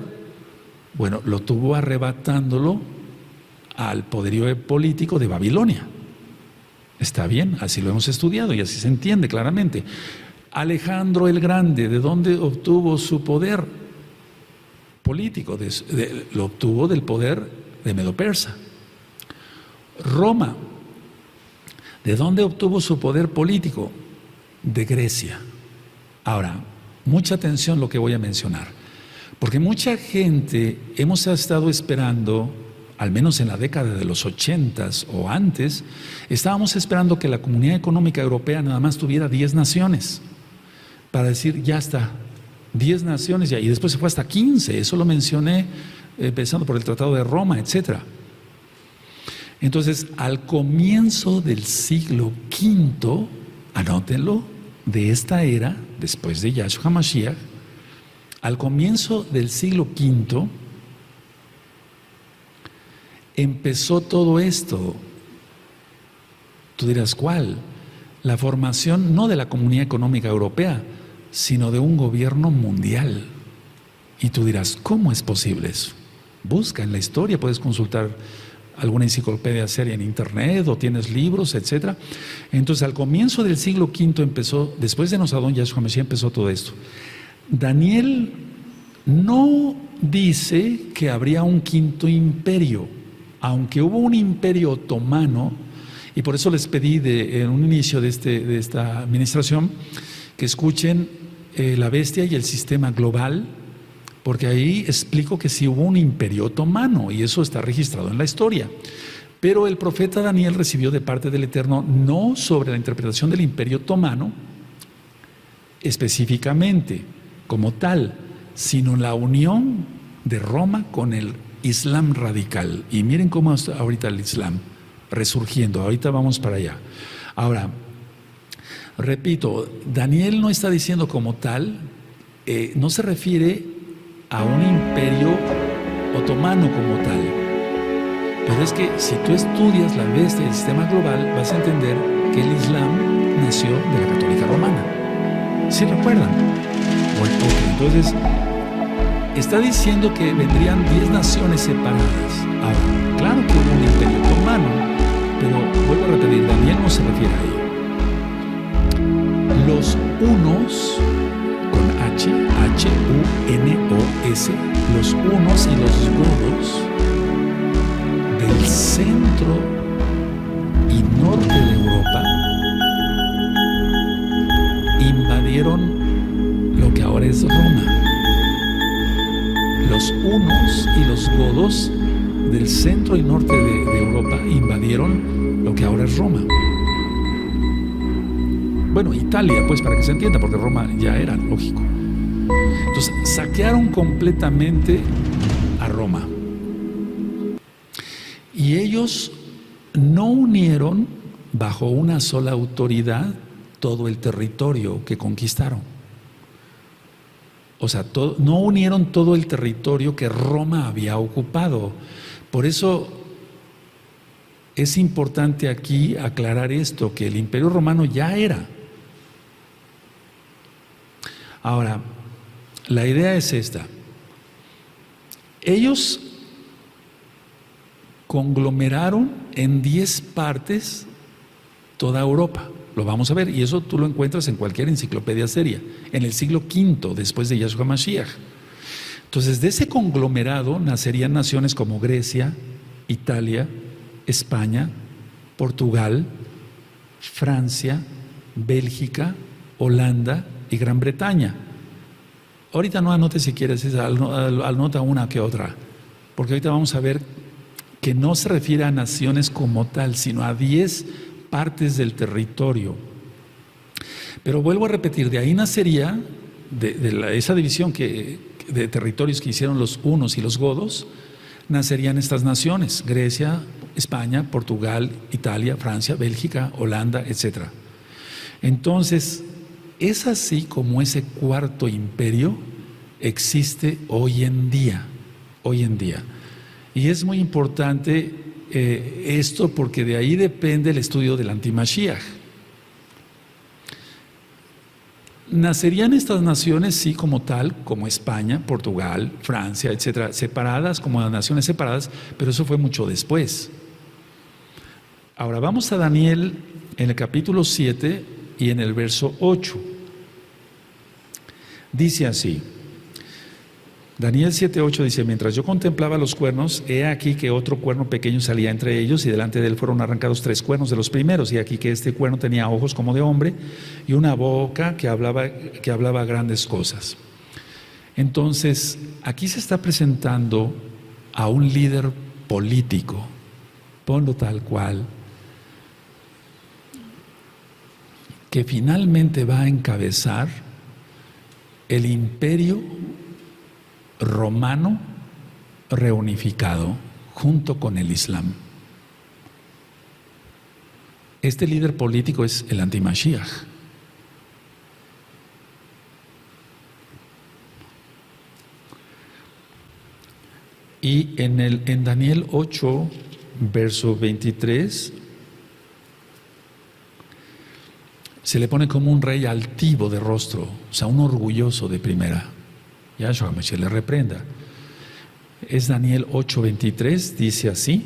Bueno, lo tuvo arrebatándolo al poderío político de Babilonia. Está bien, así lo hemos estudiado y así se entiende claramente. Alejandro el Grande, ¿de dónde obtuvo su poder político? Lo obtuvo del poder de Medo-Persa. Roma, ¿de dónde obtuvo su poder político? De Grecia. Ahora, mucha atención lo que voy a mencionar, porque mucha gente hemos estado esperando, al menos en la década de los 80s o antes, estábamos esperando que la Comunidad Económica Europea nada más tuviera 10 naciones, para decir, ya está, 10 naciones ya, y después se fue hasta 15, eso lo mencioné empezando por el Tratado de Roma, etc. Entonces, al comienzo del siglo V, anótenlo, de esta era, después de Yahshua Mashiach, al comienzo del siglo V, empezó todo esto. Tú dirás, ¿cuál? La formación no de la Comunidad Económica Europea, sino de un gobierno mundial. Y tú dirás, ¿cómo es posible eso? Busca en la historia, puedes consultar alguna enciclopedia seria en internet o tienes libros, etc. Entonces, al comienzo del siglo V empezó, después de Nosadón Yahshua Mashiach, empezó todo esto. Daniel no dice que habría un quinto imperio, aunque hubo un imperio otomano, y por eso les pedí en un inicio de esta administración que escuchen La Bestia y el Sistema Global, porque ahí explico que sí hubo un imperio otomano y eso está registrado en la historia. Pero el profeta Daniel recibió de parte del Eterno no sobre la interpretación del imperio otomano específicamente como tal, sino la unión de Roma con el Islam radical. Y miren cómo está ahorita el Islam resurgiendo, ahorita vamos para allá. Ahora, repito, Daniel no está diciendo como tal, no se refiere a un imperio otomano como tal. Pero es que si tú estudias La Bestia y el Sistema Global, vas a entender que el Islam nació de la Católica Romana. ¿Sí recuerdan? Bueno, entonces, está diciendo que vendrían 10 naciones separadas. Ahora, claro que hubo un imperio otomano, pero vuelvo a repetir, Daniel no se refiere a ello. Los hunos, con H, H-U-N-O-S, los hunos y los godos del centro y norte de Europa invadieron lo que ahora es Roma. Los hunos y los godos del centro y norte de Europa invadieron lo que ahora es Roma. Bueno, Italia, pues, para que se entienda, porque Roma ya era, lógico. Entonces, saquearon completamente a Roma. Y ellos no unieron bajo una sola autoridad todo el territorio que conquistaron. O sea, no unieron todo el territorio que Roma había ocupado. Por eso es importante aquí aclarar esto, que el Imperio Romano ya era. Ahora, la idea es esta. Ellos conglomeraron en 10 partes toda Europa. Lo vamos a ver, y eso tú lo encuentras en cualquier enciclopedia seria, en el siglo V, después de Yahshua Mashiach. Entonces, de ese conglomerado nacerían naciones como Grecia, Italia, España, Portugal, Francia, Bélgica, Holanda y Gran Bretaña. Ahorita no anotes si quieres, anota una que otra, porque ahorita vamos a ver que no se refiere a naciones como tal, sino a 10 partes del territorio. Pero vuelvo a repetir, de ahí nacería, esa división de territorios que hicieron los hunos y los godos, nacerían estas naciones: Grecia, España, Portugal, Italia, Francia, Bélgica, Holanda, etc. Entonces, es así como ese cuarto imperio existe hoy en día. Y es muy importante esto, porque de ahí depende el estudio del antimashiach. Nacerían estas naciones, sí, como tal, como España, Portugal, Francia, etcétera, separadas, como naciones separadas, pero eso fue mucho después. Ahora vamos a Daniel en el capítulo 7 y en el verso 8. Dice así, Daniel 7:8 dice: mientras yo contemplaba los cuernos, he aquí que otro cuerno pequeño salía entre ellos, y delante de él fueron arrancados 3 cuernos de los primeros, y aquí que este cuerno tenía ojos como de hombre y una boca que hablaba grandes cosas. Entonces, aquí se está presentando a un líder político, ponlo tal cual, que finalmente va a encabezar el imperio romano reunificado junto con el Islam. Este líder político es el anti-Mashiach. Y en Daniel 8, verso 23, se le pone como un rey altivo de rostro, o sea, un orgulloso de primera. Yahshua Mashiach le reprenda. Es Daniel 8:23, dice así: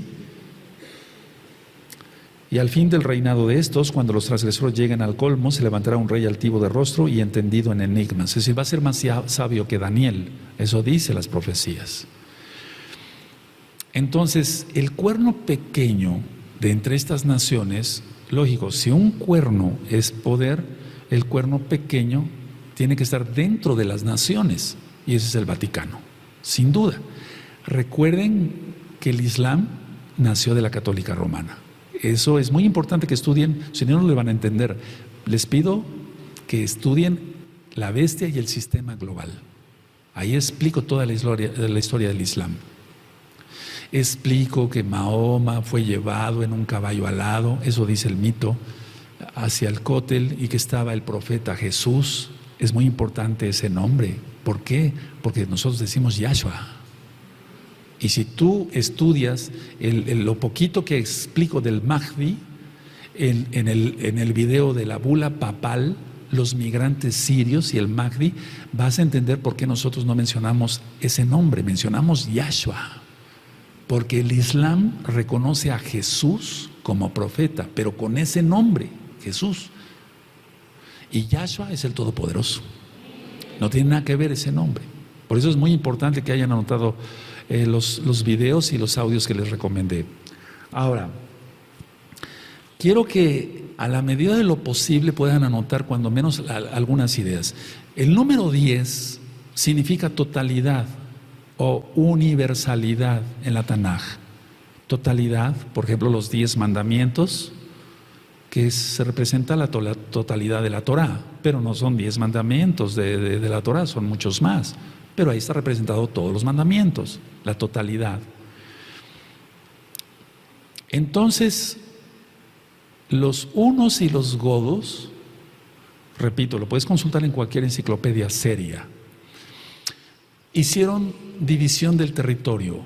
y al fin del reinado de estos, cuando los transgresores lleguen al colmo, se levantará un rey altivo de rostro y entendido en enigmas. Es decir, va a ser más sabio que Daniel. Eso dice las profecías. Entonces, el cuerno pequeño de entre estas naciones, lógico, si un cuerno es poder, el cuerno pequeño tiene que estar dentro de las naciones, y ese es el Vaticano, sin duda. Recuerden que el Islam nació de la Católica Romana. Eso es muy importante que estudien, si no, no le van a entender. Les pido que estudien la bestia y el sistema global. Ahí explico toda la historia del Islam. Explico que Mahoma fue llevado en un caballo alado, eso dice el mito, hacia el Cótel, y que estaba el profeta Jesús. Es muy importante ese nombre. ¿Por qué? Porque nosotros decimos Yahshua. Y si tú estudias lo poquito que explico del Mahdi en el video de la bula papal, los migrantes sirios y el Mahdi, vas a entender por qué nosotros no mencionamos ese nombre, mencionamos Yahshua. Porque el Islam reconoce a Jesús como profeta, pero con ese nombre, Jesús. Y Yahshua es el Todopoderoso. No tiene nada que ver ese nombre. Por eso es muy importante que hayan anotado los videos y los audios que les recomendé. Ahora, quiero que a la medida de lo posible puedan anotar cuando menos algunas ideas. El número 10 significa totalidad o universalidad en la Tanaj. Totalidad, por ejemplo, los 10 mandamientos, que se representa la totalidad de la Torah, pero no son 10 mandamientos de la Torah, son muchos más. Pero ahí está representado todos los mandamientos, la totalidad. Entonces, los unos y los godos, repito, lo puedes consultar en cualquier enciclopedia seria, hicieron división del territorio.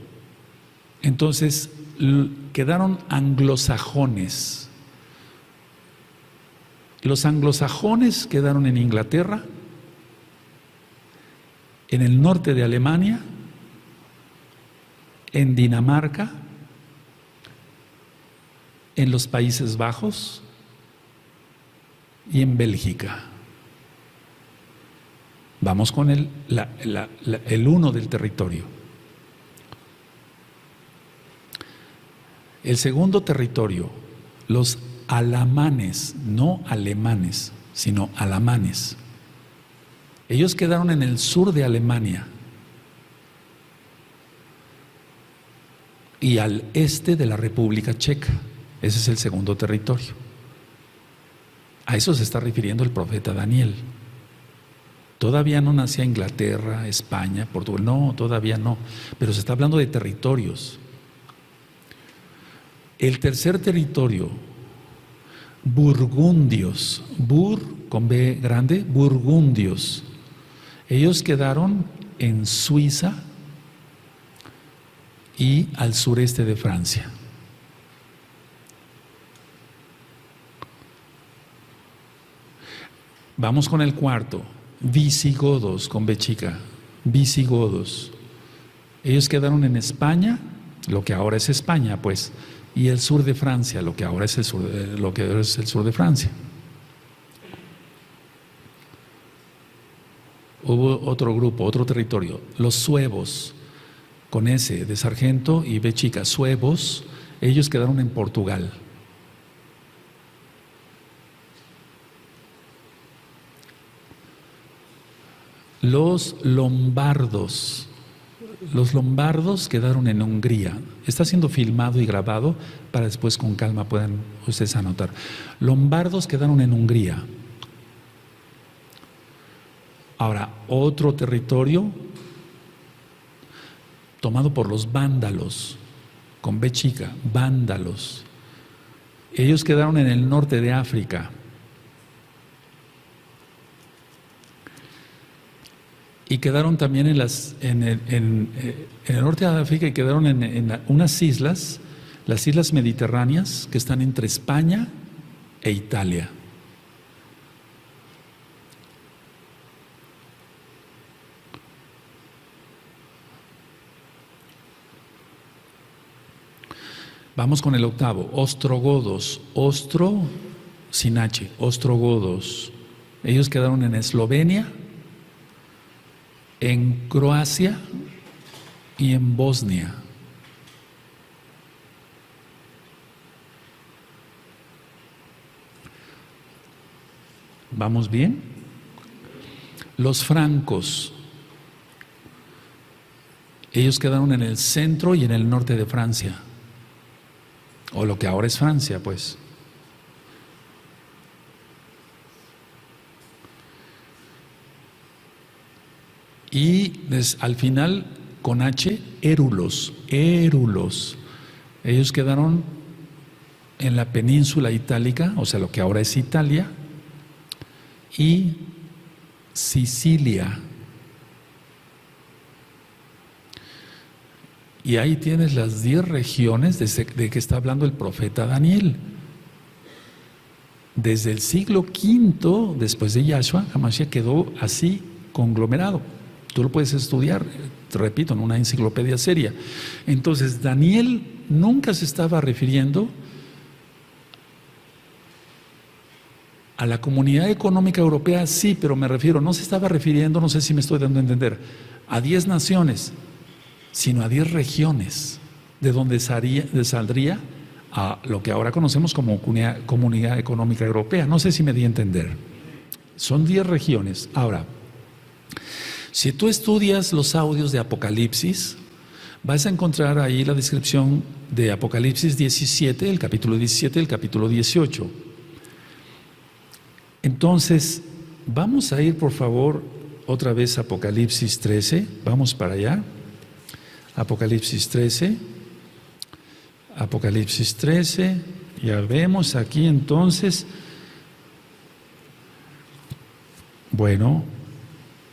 Entonces, quedaron anglosajones. Los anglosajones quedaron en Inglaterra, en el norte de Alemania, en Dinamarca, en los Países Bajos y en Bélgica. Vamos con el uno del territorio. El segundo territorio, los alamanes, no alemanes, sino alamanes. Ellos quedaron en el sur de Alemania y al este de la República Checa. Ese es el segundo territorio. A eso se está refiriendo el profeta Daniel. Todavía no nacía Inglaterra, España, Portugal, no, todavía no, pero se está hablando de territorios. El tercer territorio, burgundios, con B grande, burgundios. Ellos quedaron en Suiza y al sureste de Francia. Vamos con el cuarto, visigodos, con B chica, visigodos. Ellos quedaron en España, lo que ahora es España, pues, y el sur de Francia, lo que ahora es el sur de Francia. Hubo otro grupo, otro territorio, los suevos, con S de sargento y B chica, suevos. Ellos quedaron en Portugal. Los lombardos quedaron en Hungría. Está siendo filmado y grabado para después con calma puedan ustedes anotar. Lombardos quedaron en Hungría. Ahora, otro territorio tomado por los vándalos, con B chica, vándalos. Ellos quedaron en el norte de África. Y quedaron también en el norte de África, y quedaron en unas islas, las islas mediterráneas, que están entre España e Italia. Vamos con el octavo, ostrogodos, ostro sin H, ostrogodos. Ellos quedaron en Eslovenia, en Croacia y en Bosnia. ¿Vamos bien? Los francos, ellos quedaron en el centro y en el norte de Francia, o lo que ahora es Francia, pues. Y al final, con H, érulos, érulos. Ellos quedaron en la península itálica, o sea, lo que ahora es Italia, y Sicilia. Y ahí tienes las 10 regiones de que está hablando el profeta Daniel. Desde el siglo V, después de Yahshua, Hamashiach quedó así conglomerado. Tú lo puedes estudiar, te repito, en una enciclopedia seria. Entonces, Daniel nunca se estaba refiriendo a la Comunidad Económica Europea, sí, pero me refiero, no se estaba refiriendo, no sé si me estoy dando a entender, a 10 naciones, sino a 10 regiones, de donde saldría a lo que ahora conocemos como Comunidad Económica Europea. No sé si me di a entender. Son 10 regiones. Ahora, si tú estudias los audios de Apocalipsis, vas a encontrar ahí la descripción de Apocalipsis 17, el capítulo 17, el capítulo 18. Entonces, vamos a ir, por favor, otra vez a Apocalipsis 13. Vamos para allá. Apocalipsis 13. Apocalipsis 13. Ya vemos aquí entonces. Bueno,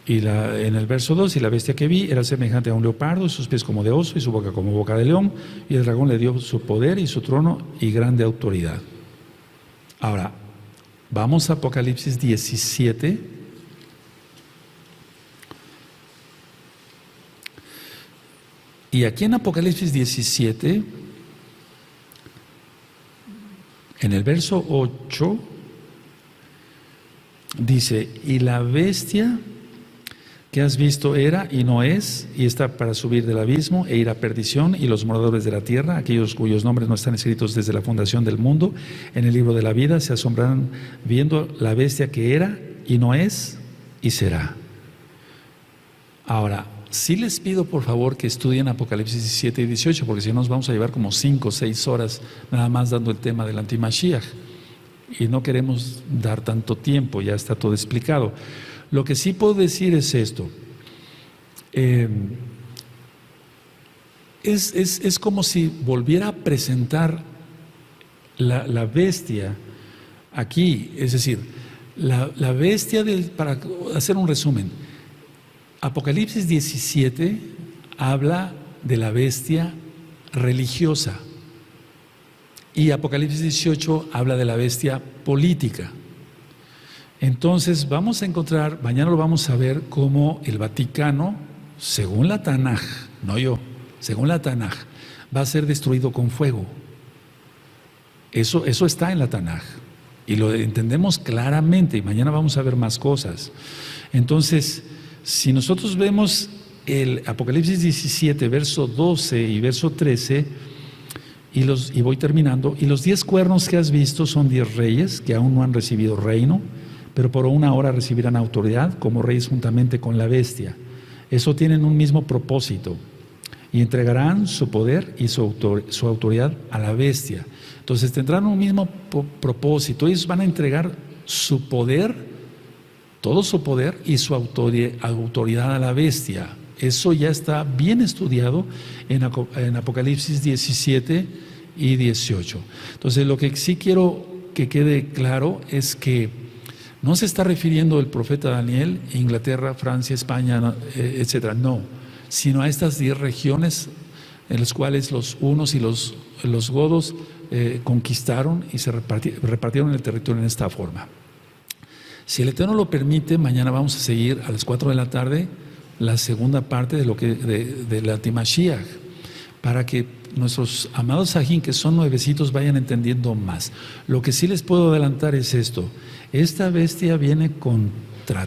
en el verso 2, y la bestia que vi era semejante a un leopardo, sus pies como de oso y su boca como boca de león, y el dragón le dio su poder y su trono y grande autoridad. Ahora, vamos a Apocalipsis 17. Y aquí en Apocalipsis 17, en el verso 8, dice, y la bestia que has visto era y no es, y está para subir del abismo e ir a perdición, y los moradores de la tierra, aquellos cuyos nombres no están escritos desde la fundación del mundo, en el libro de la vida, se asombrarán viendo la bestia que era y no es y será. Ahora, sí les pido por favor que estudien Apocalipsis 17 y 18, porque si no nos vamos a llevar como 5 o 6 horas nada más dando el tema del antimashiach, y no queremos dar tanto tiempo, ya está todo explicado. Lo que sí puedo decir es esto, es como si volviera a presentar la bestia aquí, es decir, la bestia para hacer un resumen, Apocalipsis 17 habla de la bestia religiosa y Apocalipsis 18 habla de la bestia política. Entonces vamos a encontrar, mañana lo vamos a ver, cómo el Vaticano, según la Tanaj, no yo, según la Tanaj, va a ser destruido con fuego. Eso está en la Tanaj y lo entendemos claramente, y mañana vamos a ver más cosas. Entonces, si nosotros vemos el Apocalipsis 17, verso 12 y verso 13, y voy terminando, y los 10 cuernos que has visto son 10 reyes que aún no han recibido reino, pero por una hora recibirán autoridad como reyes juntamente con la bestia. Eso tienen un mismo propósito, y entregarán su poder y su autoridad a la bestia. Entonces tendrán un mismo propósito. Ellos van a entregar su poder todo su poder y su autoridad a la bestia. Eso ya está bien estudiado en Apocalipsis 17 y 18. Entonces, lo que sí quiero que quede claro es que no se está refiriendo el profeta Daniel a Inglaterra, Francia, España, etcétera, no, sino a estas 10 regiones en las cuales los hunos y los godos conquistaron y se repartieron el territorio en esta forma. Si el Eterno lo permite, mañana vamos a seguir a las 4 de la tarde la segunda parte de la Timashiach, para que nuestros amados Sajín, que son nuevecitos, vayan entendiendo más. Lo que sí les puedo adelantar es esto: esta bestia viene contra